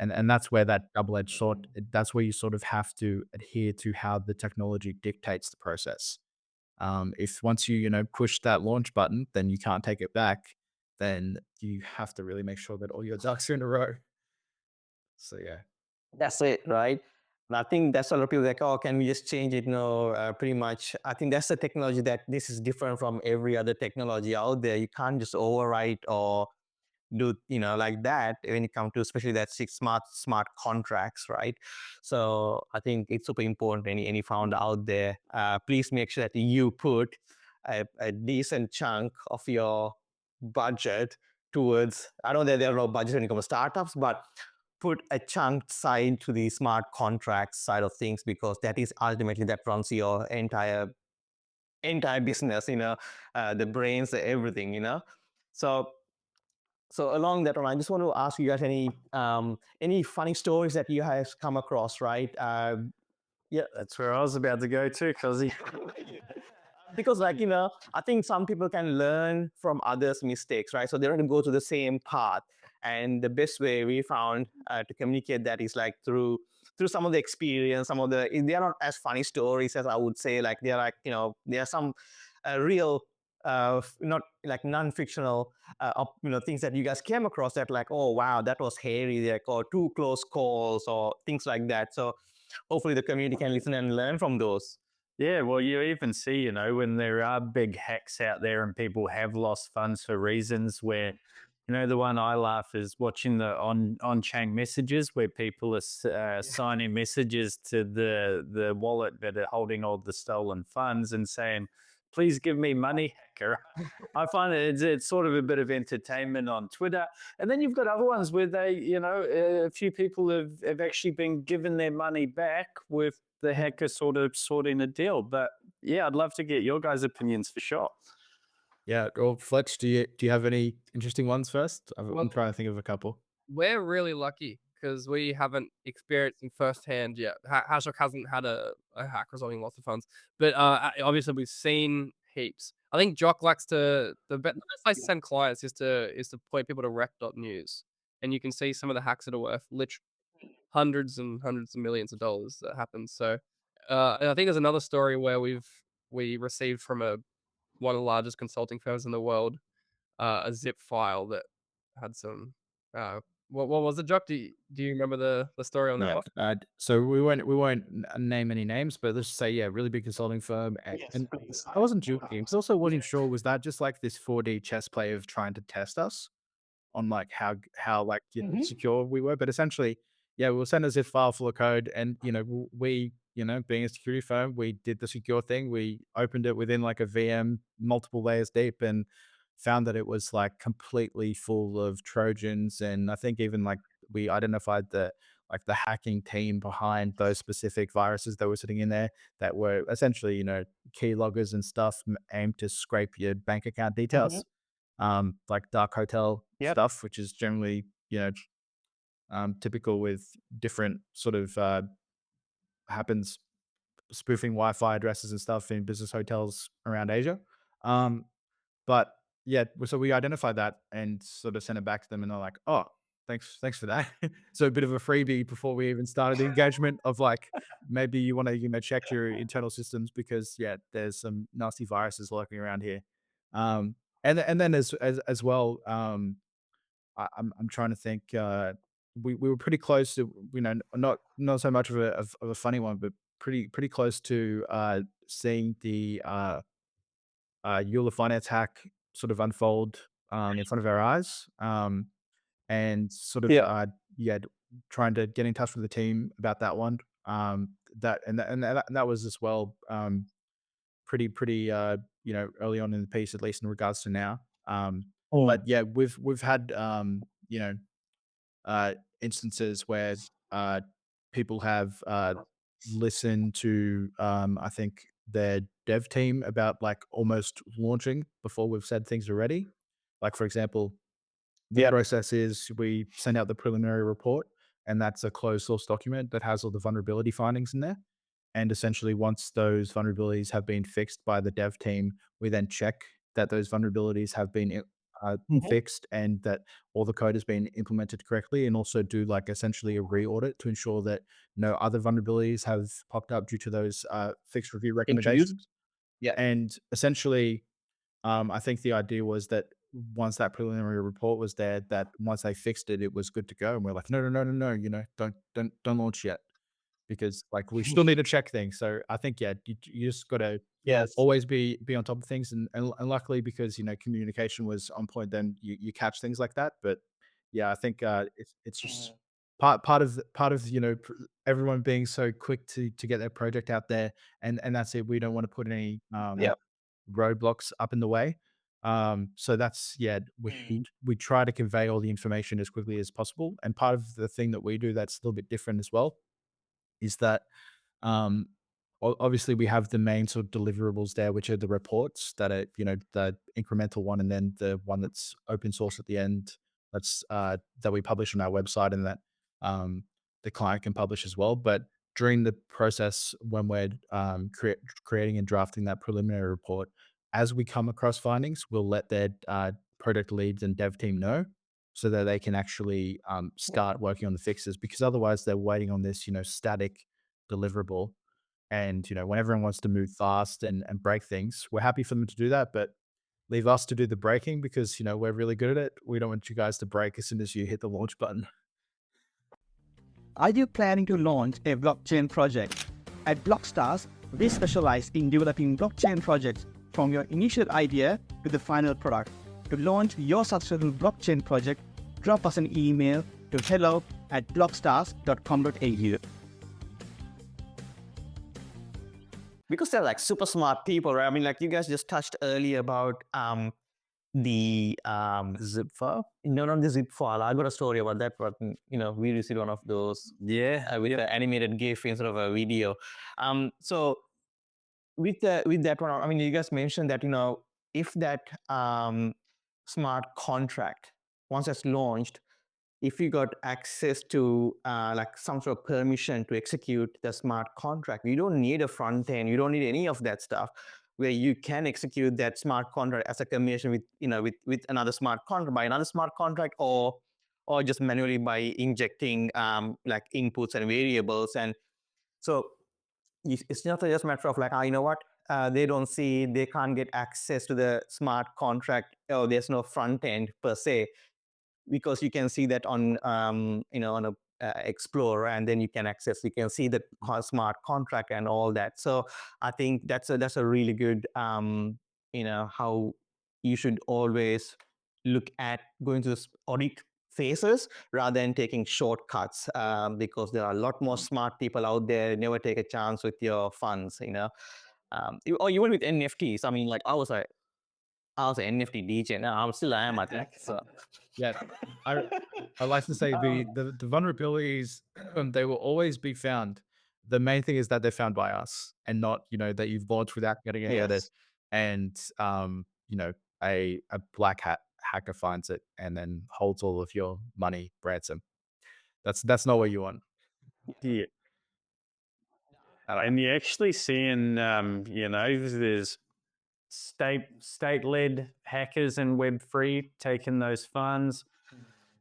And that's where that double-edged sword, that's where you sort of have to adhere to how the technology dictates the process. If once you push that launch button, then you can't take it back, then you have to really make sure that all your ducks are in a row. So yeah. That's it, right? And I think that's a lot of people like, oh, can we just change it? No, pretty much. I think that's the technology that this is different from every other technology out there. You can't just overwrite or do like that when it comes to especially that smart contracts, right? So I think it's super important. Any founder out there, please make sure that you put a decent chunk of your budget towards, I know that there are no budgets when it comes to startups, but put a chunk side to the smart contracts side of things, because that is ultimately that runs your entire business, the brains, everything, so along that one, I just want to ask you guys any funny stories that you guys come across, right? Yeah, that's where I was about to go too, Cozy. Because I think some people can learn from others' mistakes, right? So they don't go to the same path. And the best way we found to communicate that is like through some of the experience, they are not as funny stories as I would say. Like they're like, there are some real, not like non-fictional, things that you guys came across that like, oh wow, that was hairy, like, or too close calls or things like that. So hopefully the community can listen and learn from those. Yeah, well, you even see, when there are big hacks out there and people have lost funds for reasons where, You know, the one I laugh is watching the on-chain messages where people are signing messages to the wallet that are holding all the stolen funds and saying, "Please give me money, hacker." I find it's sort of a bit of entertainment on Twitter. And then you've got other ones where they, you know, a few people have actually been given their money back with the hacker sort of sorting a deal. But yeah, I'd love to get your guys' opinions for sure. Yeah. Well, Fletch, do you have any interesting ones first? I'm Well, trying to think of a couple. we're really lucky because we haven't experienced in firsthand yet. Hashlock hasn't had a hack resulting in lots of funds, but obviously we've seen heaps. I think Jock likes the best I send clients is to point people to rec.news, and you can see some of the hacks that are worth literally hundreds and hundreds of millions of dollars that happens. So, and I think there's another story where we received from one of the largest consulting firms in the world a zip file that had some. What was it, Jock? Do you remember the story on that one? So we won't name any names, but let's just say, yeah, really big consulting firm. And I wasn't joking. I also wasn't sure, was that just like this 4D chess play of trying to test us on like how like, you know, secure we were? But essentially, yeah, we'll send a zip file full of code, and you know, we, you know, being a security firm, we did the secure thing. We opened it within like a VM, multiple layers deep, and found that it was like completely full of Trojans. And I think even like we identified the hacking team behind those specific viruses that were sitting in there, that were essentially, you know, keyloggers and stuff aimed to scrape your bank account details, like dark hotel stuff, which is generally, you know, typical with different sort of happens, spoofing Wi-Fi addresses and stuff in business hotels around Asia. But yeah, so we identified that and sort of sent it back to them, and they're like, "Oh, thanks for that." So a bit of a freebie before we even started the engagement of like, maybe you want to, you know, check your internal systems because yeah, there's some nasty viruses lurking around here. And then as well, I'm trying to think. We were pretty close to, you know, not so much of a funny one, but pretty close to seeing the Euler Finance hack sort of unfold in front of our eyes, and sort of yeah, trying to get in touch with the team about that one. That was as well pretty you know, early on in the piece, at least in regards to now. But yeah, we've had you know, instances where people have listened to I think their dev team about like almost launching before we've said things are ready. Like for example, the process is we send out the preliminary report, and that's a closed source document that has all the vulnerability findings in there. And essentially, once those vulnerabilities have been fixed by the dev team, we then check that those vulnerabilities have been fixed and that all the code has been implemented correctly, and also do like essentially a re-audit to ensure that no other vulnerabilities have popped up due to those fixed review recommendations. Yeah, and essentially, I think the idea was that once that preliminary report was there, that once they fixed it, it was good to go. And we're like, no, you know, don't launch yet, because like we still need to check things. So I think, yeah, you just got to always be on top of things, and luckily, because you know, communication was on point, then you catch things like that. But yeah, I think it's just part of you know, everyone being so quick to get their project out there, and that's it. We don't want to put any roadblocks up in the way. So that's, yeah, we try to convey all the information as quickly as possible. And part of the thing that we do that's a little bit different as well is that um, obviously we have the main sort of deliverables there, which are the reports that are, you know, the incremental one, and then the one that's open source at the end, that's that we publish on our website, and that the client can publish as well. But during the process, when we're creating and drafting that preliminary report, as we come across findings, we'll let their product leads and dev team know, so that they can actually start working on the fixes, because otherwise they're waiting on this, you know, static deliverable. And, you know, when everyone wants to move fast and break things, we're happy for them to do that, but leave us to do the breaking, because, you know, we're really good at it. We don't want you guys to break as soon as you hit the launch button. Are you planning to launch a blockchain project? At Blockstars, we specialize in developing blockchain projects from your initial idea to the final product. To launch your successful blockchain project, drop us an email to hello@blockstars.com.au. Because they're like super smart people, right? I mean, like you guys just touched earlier about the Zip file. no, not the zip file. I got a story about that, but we received one of those Yeah. with the animated GIF instead of a video. So with that one, I mean, you guys mentioned that if that smart contract once it's launched, if you got access to like some sort of permission to execute the smart contract, you don't need a front end, you don't need any of that stuff, where you can execute that smart contract as a combination with with another smart contract by another smart contract, or just manually by injecting like inputs and variables. And so it's not just a matter of like, you know what, they can't get access to the smart contract, or there's no front end per se, because you can see that on on a Explorer, and then you can see the smart contract and all that. So I think that's a really good how you should always look at going to this audit phases rather than taking shortcuts, because there are a lot more smart people out there. Never take a chance with your funds, or even with NFTs. I mean, like I was an NFT DJ. Now I am, I think. So Yeah, I like to say the vulnerabilities, they will always be found. The main thing is that they're found by us, and not that you've launched without getting any edit, yes. and a black hat hacker finds it and then holds all of your money ransom. That's not what you want. Yeah. And you're actually seeing, there's state-led hackers in Web3 taking those funds.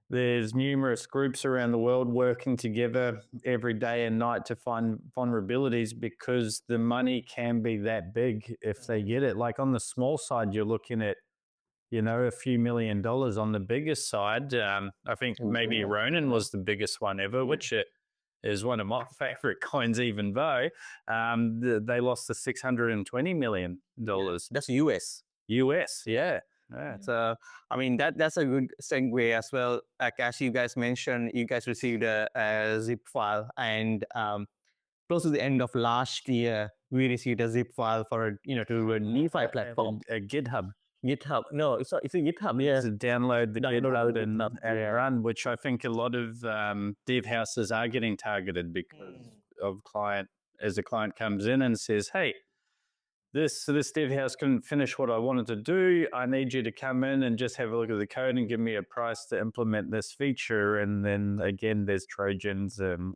There's numerous groups around the world working together every day and night to find vulnerabilities, because the money can be that big if they get it. Like on the small side, you're looking at, a few $1 million. On the biggest side, I think maybe Ronin was the biggest one ever, which is one of my favorite coins, even though they lost the $620 million. That's US. US, yeah. So I mean that's a good segue as well. Like as you guys mentioned, you guys received a zip file, and close to the end of last year, we received a zip file for to a DeFi platform. A GitHub. GitHub. No, it's a GitHub. Yeah. To download the Download GitHub it. and run, which I think a lot of dev houses are getting targeted because of as a client comes in and says, hey, this dev house couldn't finish what I wanted to do. I need you to come in and just have a look at the code and give me a price to implement this feature. And then again, there's Trojans and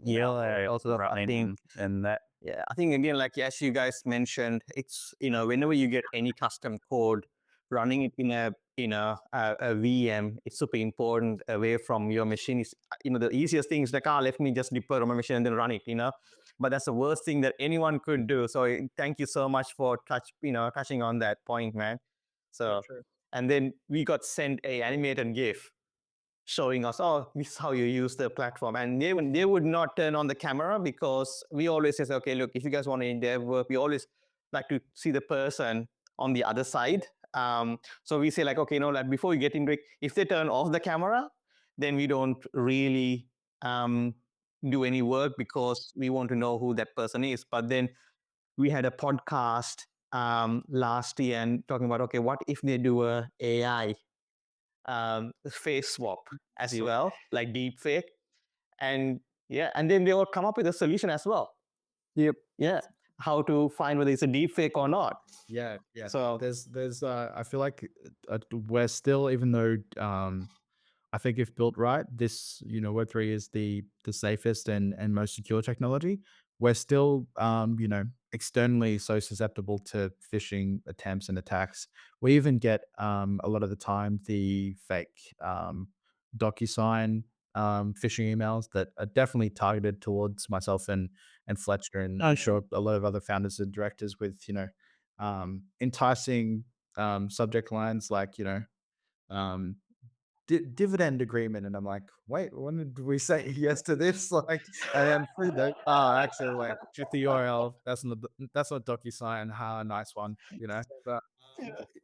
also I think and that. Yeah, I think again, like as you guys mentioned, it's whenever you get any custom code, running it in a a VM, it's super important away from your machine. Is the easiest thing is like, let me just deploy on my machine and then run it. But that's the worst thing that anyone could do. So thank you so much for touching on that point, man. So and then we got sent a animated GIF showing us, this is how you use the platform. And they would not turn on the camera, because we always say, okay, look, if you guys want to dev work, we always like to see the person on the other side. So we say like, okay, like before we get into it, if they turn off the camera, then we don't really do any work, because we want to know who that person is. But then we had a podcast last year and talking about, okay, what if they do a AI face swap as well, like deep fake, and and then they will come up with a solution as well. Yep. Yeah, how to find whether it's a deep fake or not. Yeah. So There's I feel like we're still, even though I think if built right, this Web3 is the safest and most secure technology. We're still externally so susceptible to phishing attempts and attacks. We even get a lot of the time the fake DocuSign phishing emails that are definitely targeted towards myself and Fletcher, and I'm sure a lot of other founders and directors, with enticing subject lines like um, dividend agreement, and I'm like, wait, when did we say yes to this? Like, and then actually, like, check the URL. That's not DocuSign. Nice one. But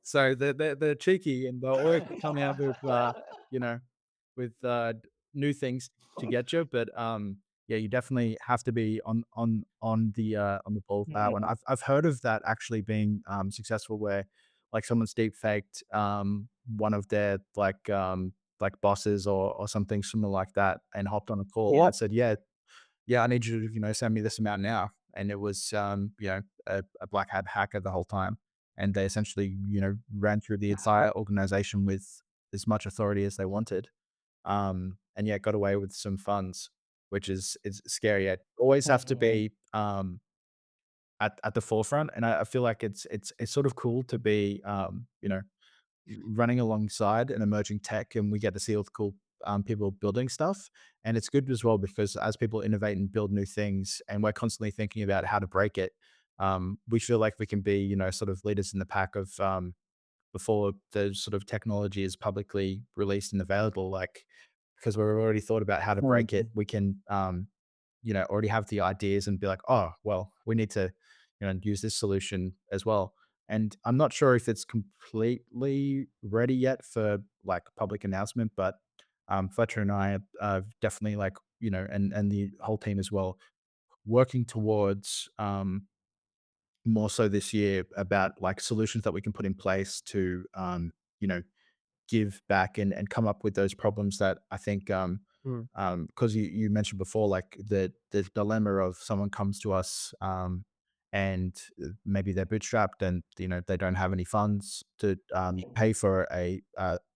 So they're cheeky and they'll always come out with you know with new things to get you. But yeah, you definitely have to be on the ball with that one. I've heard of that actually being successful, where like someone's deep faked one of their like bosses or something similar like that, and hopped on a call and said, yeah, I need you to, send me this amount now. And it was, a black hat hacker the whole time. And they essentially, ran through the entire organization with as much authority as they wanted. And yeah, got away with some funds, which is scary. I always have to be, at the forefront. And I feel like it's sort of cool to be, running alongside an emerging tech, and we get to see all the cool people building stuff. And it's good as well because as people innovate and build new things, and we're constantly thinking about how to break it, we feel like we can be, sort of leaders in the pack of before the sort of technology is publicly released and available. Like because we've already thought about how to break it, we can already have the ideas and be like, oh, well, we need to, use this solution as well. And I'm not sure if it's completely ready yet for like public announcement, but Fletcher and I are definitely like, and the whole team as well, working towards more so this year about like solutions that we can put in place to, you know, give back and come up with those problems that I think, because you mentioned before, like the dilemma of someone comes to us, and maybe they're bootstrapped and they don't have any funds to pay for a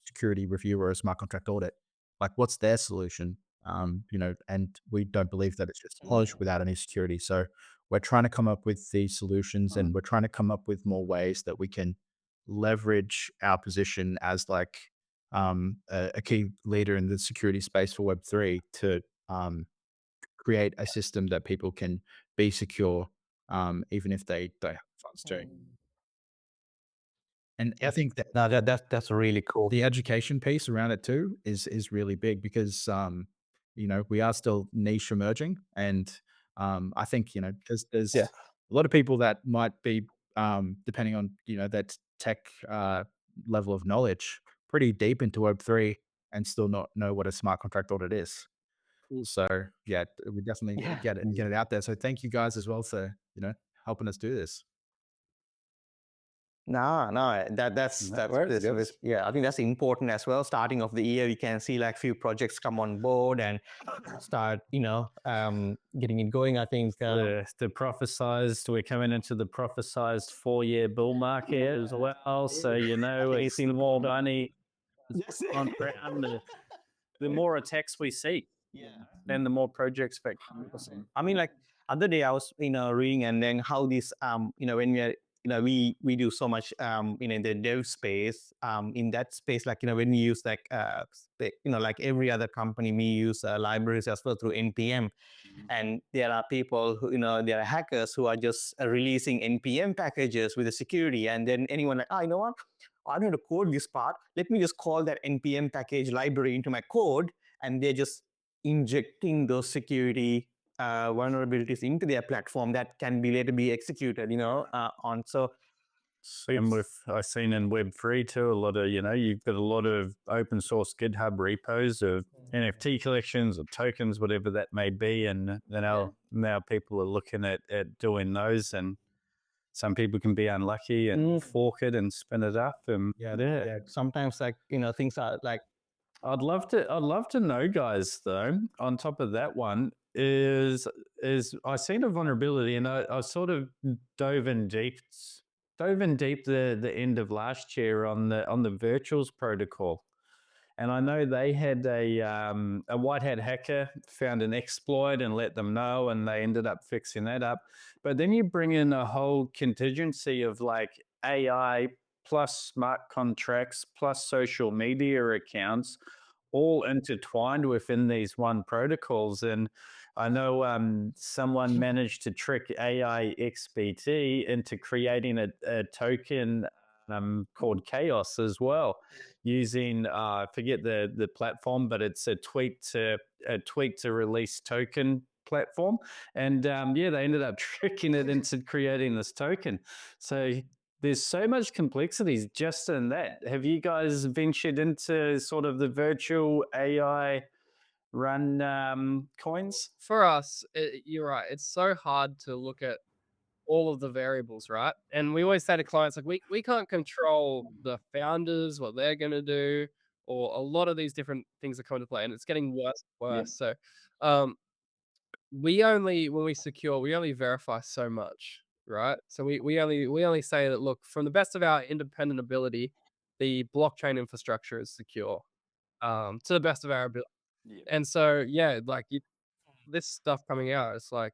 security review or a smart contract audit. Like, what's their solution? And we don't believe that it's just polished without any security. So we're trying to come up with these solutions, and we're trying to come up with more ways that we can leverage our position as like a key leader in the security space for Web3 to create a system that people can be secure, even if they don't have funds to. And I think that No, that's really cool. the education piece around it too is really big because we are still niche emerging, and I think there's Yeah. a lot of people that might be depending on that tech level of knowledge pretty deep into Web3 and still not know what a smart contract audit is. So yeah, we definitely Yeah. get it out there. So thank you guys as well for helping us do this. No, That works. yeah. I think that's important as well. Starting of the year, we can see like few projects come on board and start, getting it going. I think The prophesized, we're coming into the prophesized 4-year bull market as well. So, it's more money on ground. The more attacks we see, then the more projects that come. I mean, like other day I was reading and then how this when we are we do so much in the dev space, in that space, like when we use like like every other company, we use libraries as well through npm. And there are people who there are hackers who are just releasing npm packages with the security, and then anyone like, you know what, I don't know to code this part, let me just call that npm package library into my code, and they're just injecting those security vulnerabilities into their platform that can be later be executed on. So And I've seen in Web3 too, a lot of, you've got a lot of open source GitHub repos of NFT collections or tokens, whatever that may be. And now people are looking at doing those, and some people can be unlucky and fork it and spin it up. And yeah, sometimes like things are like, I'd love to know, guys, though, on top of that one is I seen a vulnerability, and I sort of dove in deep the end of last year on the virtuals protocol. And I know they had a white hat hacker found an exploit and let them know, and they ended up fixing that up. But then you bring in a whole contingency of like AI plus smart contracts plus social media accounts all intertwined within these one protocols. And I know someone managed to trick AI XBT into creating a token called Chaos as well, using I forget the platform, but it's a tweet to release token platform. And they ended up tricking it into creating this token. So there's so much complexities just in that. Have you guys ventured into sort of the virtual AI run coins? For us, you're right. It's so hard to look at all of the variables, right? And we always say to clients, like, we can't control the founders, what they're going to do, or a lot of these different things are coming to play, and it's getting worse and Yeah. worse. So, um, when we secure, we only verify so much, right? So we only say that, look, from the best of our independent ability, the blockchain infrastructure is secure, to the best of our ability. Yeah. And so, yeah, like this stuff coming out, it's like,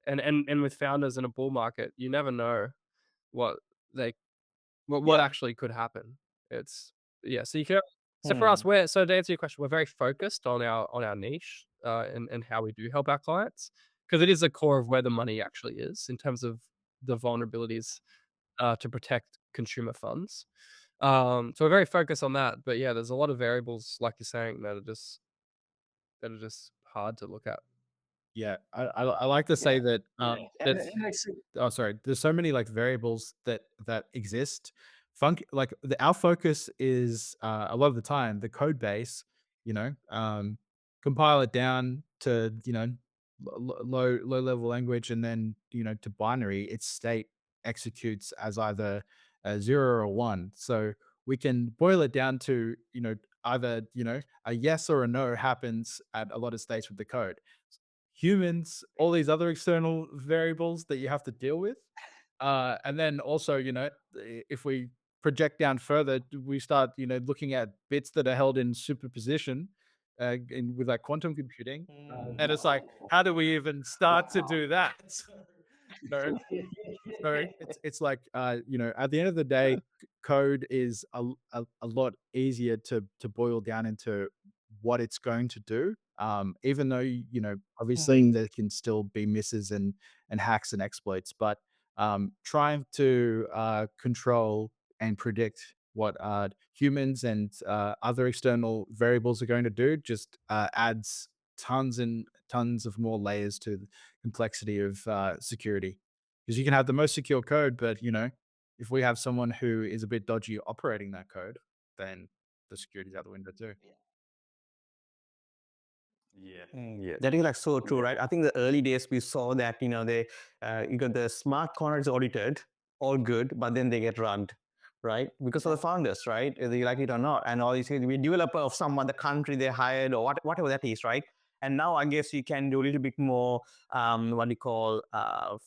and with founders in a bull market, you never know what they what Yeah. actually could happen. It's yeah. So you can. So for us, Hmm. so to answer your question, we're very focused on our niche, and how we do help our clients, because it is the core of where the money actually is in terms of the vulnerabilities, to protect consumer funds. So we're very focused on that. But yeah, there's a lot of variables, like you're saying, that are just hard to look at. Yeah, I like to say that And, that's and actually, oh sorry, there's so many like variables that exist. Our focus is a lot of the time the code base, you know, compile it down to low level language, and then to binary. Its state executes as either a 0 or a 1. So we can boil it down to either a yes or a no happens at a lot of states with the code. Humans, all these other external variables that you have to deal with. And then also, if we project down further, we start, looking at bits that are held in superposition with like quantum computing. And it's like, how do we even start to do that? you know, so it's like at the end of the day, code is a lot easier to boil down into what it's going to do. Even though obviously there can still be misses and hacks and exploits, but trying to control and predict what humans and other external variables are going to do just adds tons and tons of more layers to the complexity of security. Because you can have the most secure code, but if we have someone who is a bit dodgy operating that code, then the security's out the window too. yeah. Yeah, that is like so true, right? I think the early days we saw that you got the smart contracts audited, all good, but then they get runned, right? Because of the founders, right? Whether you like it or not, and all these things, we developer of some other country they hired or whatever that is, right? And now I guess you can do a little bit more, what do you call,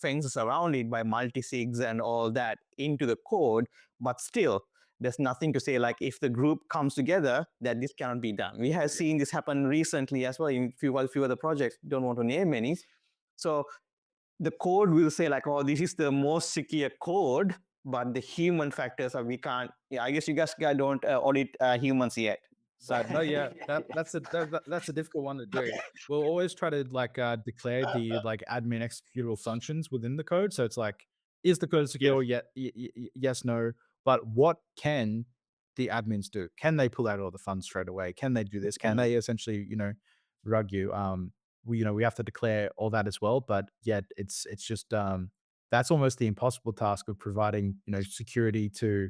fences around it by multi-sigs and all that into the code, but still there's nothing to say like if the group comes together that this cannot be done. We have seen this happen recently as well in few other projects. Don't want to name any. So the code will say like, oh, this is the most secure code, but the human factors are we can't. Yeah, I guess you guys don't audit humans yet. No, yeah, that's a difficult one to do. We'll always try to like declare the like admin executable functions within the code. So it's like, is the code secure? Yet, yes, no. But what can the admins do? Can they pull out all the funds straight away? Can they do this? Can they essentially, rug you? We have to declare all that as well. But yet, it's just that's almost the impossible task of providing security to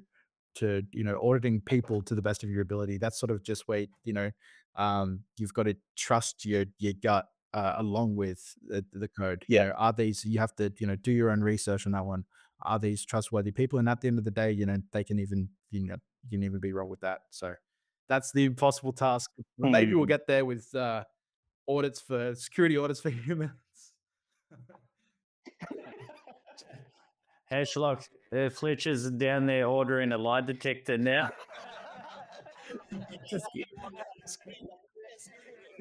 auditing people to the best of your ability. That's sort of just where you've got to trust your gut along with the code. Yeah. Are these, you have to do your own research on that one. Are these trustworthy people? And at the end of the day, they can even you can even be wrong with that. So that's the impossible task. Maybe we'll get there with security audits for humans. Hashlock, Fletcher's down there ordering a lie detector now.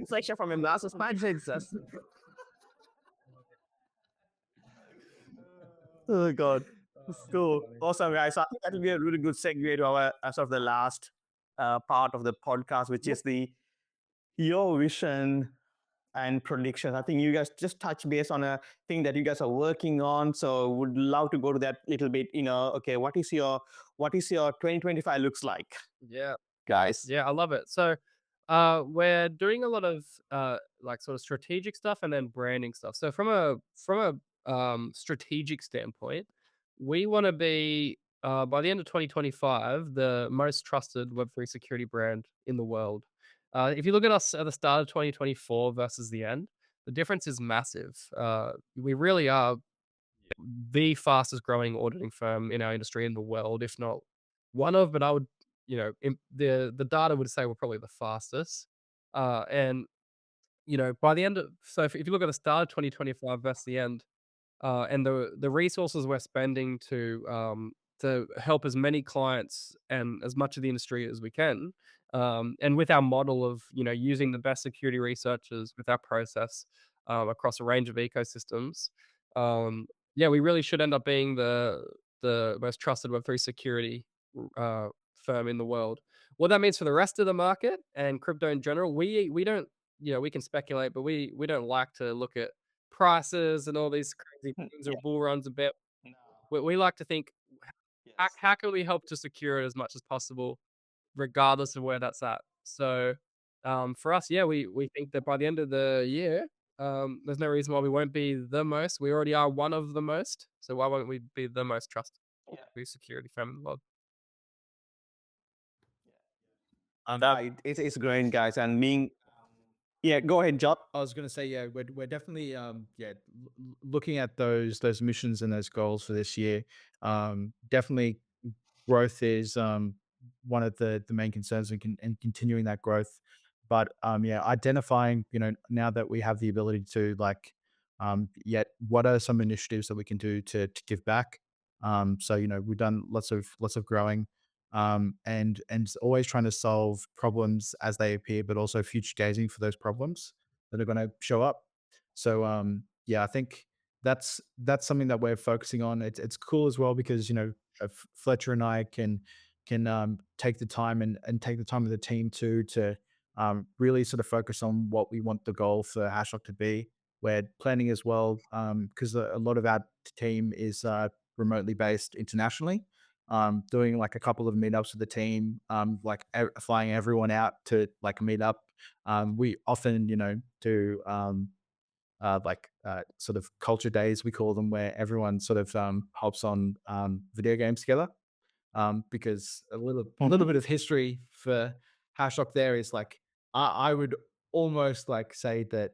Fletcher from him last expansions. Oh god, cool, awesome guys. So I think that will be a really good segue to our sort of the last part of the podcast, which is your vision and predictions. I think you guys just touch base on a thing that you guys are working on. So would love to go to that little bit. Okay, what is your 2025 looks like, Yeah. guys? Yeah, I love it. So, we're doing a lot of like sort of strategic stuff and then branding stuff. So from a strategic standpoint, we want to be by the end of 2025, the most trusted Web3 security brand in the world. If you look at us at the start of 2024 versus the end, the difference is massive. We really are the fastest growing auditing firm in our industry in the world, if not one of, but I would, the data would say we're probably the fastest. And by the end of, so if you look at the start of 2025 versus the end, and the resources we're spending to help as many clients and as much of the industry as we can, and with our model of using the best security researchers with our process across a range of ecosystems, yeah, we really should end up being the most trusted Web3 security uh, firm in the world. What that means for the rest of the market and crypto in general, we don't, we can speculate, but we don't like to look at prices and all these crazy things or Yeah. bull runs a bit. No. We like to think, how, Yes. how can we help to secure it as much as possible, regardless of where that's at? So for us, yeah, we think that by the end of the year, there's no reason why we won't be the most. We already are one of the most. So why won't we be the most trusted Yeah. security firm in the world? It's growing, guys, and being. Yeah, go ahead, Jock. I was going to say, yeah, we're definitely looking at those missions and those goals for this year. Definitely, growth is one of the main concerns, and continuing that growth. But yeah, identifying, now that we have the ability to, like, yet what are some initiatives that we can do to give back? So we've done lots of growing, and always trying to solve problems as they appear, but also future gazing for those problems that are going to show up. So yeah, I think that's something that we're focusing on. It's cool as well because Fletcher and I can take the time and take the time of the team too to really sort of focus on what we want the goal for Hashlock to be. We're planning as well because a lot of our team is remotely based internationally. Doing like a couple of meetups with the team, like flying everyone out to like a meetup. We often, do sort of culture days, we call them, where everyone sort of hops on video games together. Because a little bit of history for Hashlock there is like I would almost like say that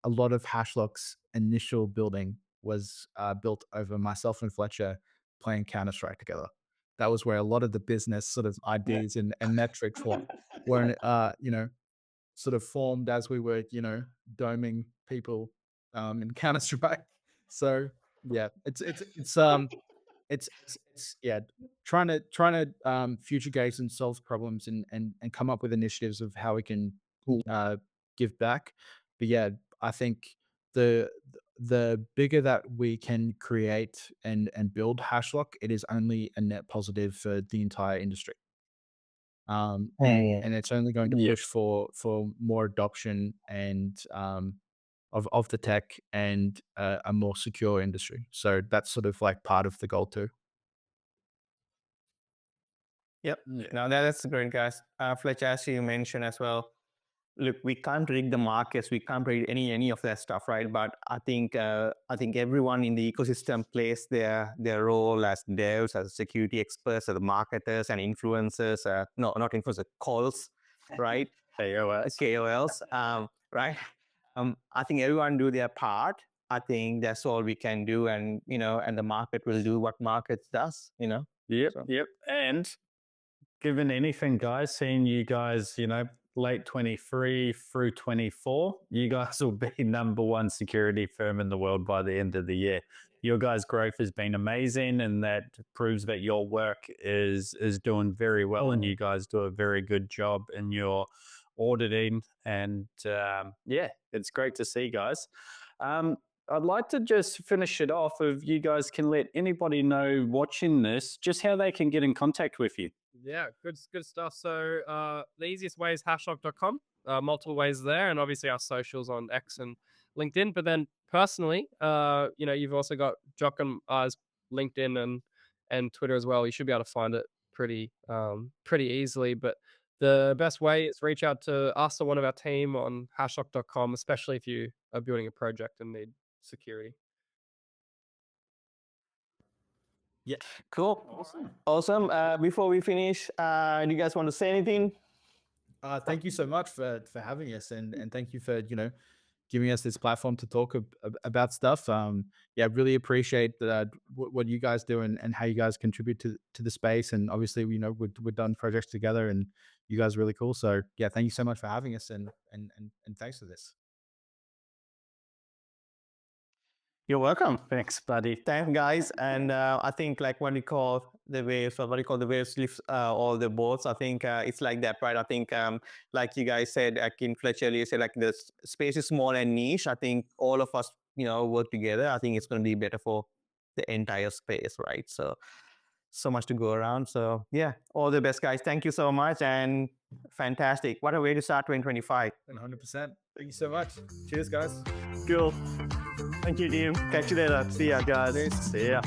a lot of Hashlock's initial building was built over myself and Fletcher playing Counter Strike together. That was where a lot of the business sort of ideas and metrics were sort of formed as we were, doming people in Counter Strike. So yeah, it's yeah, trying to future gaze and solve problems and come up with initiatives of how we can uh, give back. But yeah, I think the the bigger that we can create and build Hashlock, it is only a net positive for the entire industry. And it's only going to push for more adoption and of the tech and a more secure industry. So that's sort of like part of the goal too. Yep. No, that's great, guys. Fletcher, as you mentioned as well, look, we can't predict the markets, we can't predict any of that stuff, right? But I think everyone in the ecosystem plays their role as devs, as security experts, as marketers and influencers. No, not influencers, calls, right? KOLs, right? I think everyone do their part. I think that's all we can do, and and the market will do what market does. Yep, So. yep. And given anything, guys, seeing you guys, late 23 through 24, you guys will be number one security firm in the world by the end of the year. Your guys' growth has been amazing, and that proves that your work is doing very well, and you guys do a very good job in your auditing. And yeah, it's great to see, guys. I'd like to just finish it off if you guys can let anybody know watching this just how they can get in contact with you. Yeah, good stuff. So the easiest way is hashlock.com. Multiple ways there, and obviously our socials on X and LinkedIn. But then personally, you've also got Jock and I's LinkedIn and Twitter as well. You should be able to find it pretty easily. But the best way is reach out to us or one of our team on hashlock.com, especially if you are building a project and need security. Yeah. Cool. Awesome. Before we finish, do you guys want to say anything? Thank you so much for having us, and thank you for giving us this platform to talk about stuff. Yeah, really appreciate what you guys do and how you guys contribute to the space. And obviously, we've done projects together, and you guys are really cool. So yeah, thank you so much for having us, and thanks for this. You're welcome. Thanks, buddy. Thanks, guys. And I think like what you call the waves, or what you call the waves lifts all the boats. I think it's like that, right? I think like you guys said, like in Fletcher, you said like the space is small and niche. I think all of us, work together. I think it's going to be better for the entire space, right? So much to go around. So yeah, all the best, guys. Thank you so much, and fantastic. What a way to start 2025. 100%. Thank you so much. Cheers, guys. Cool. Thank you, team. Catch you later. See ya, guys. See ya.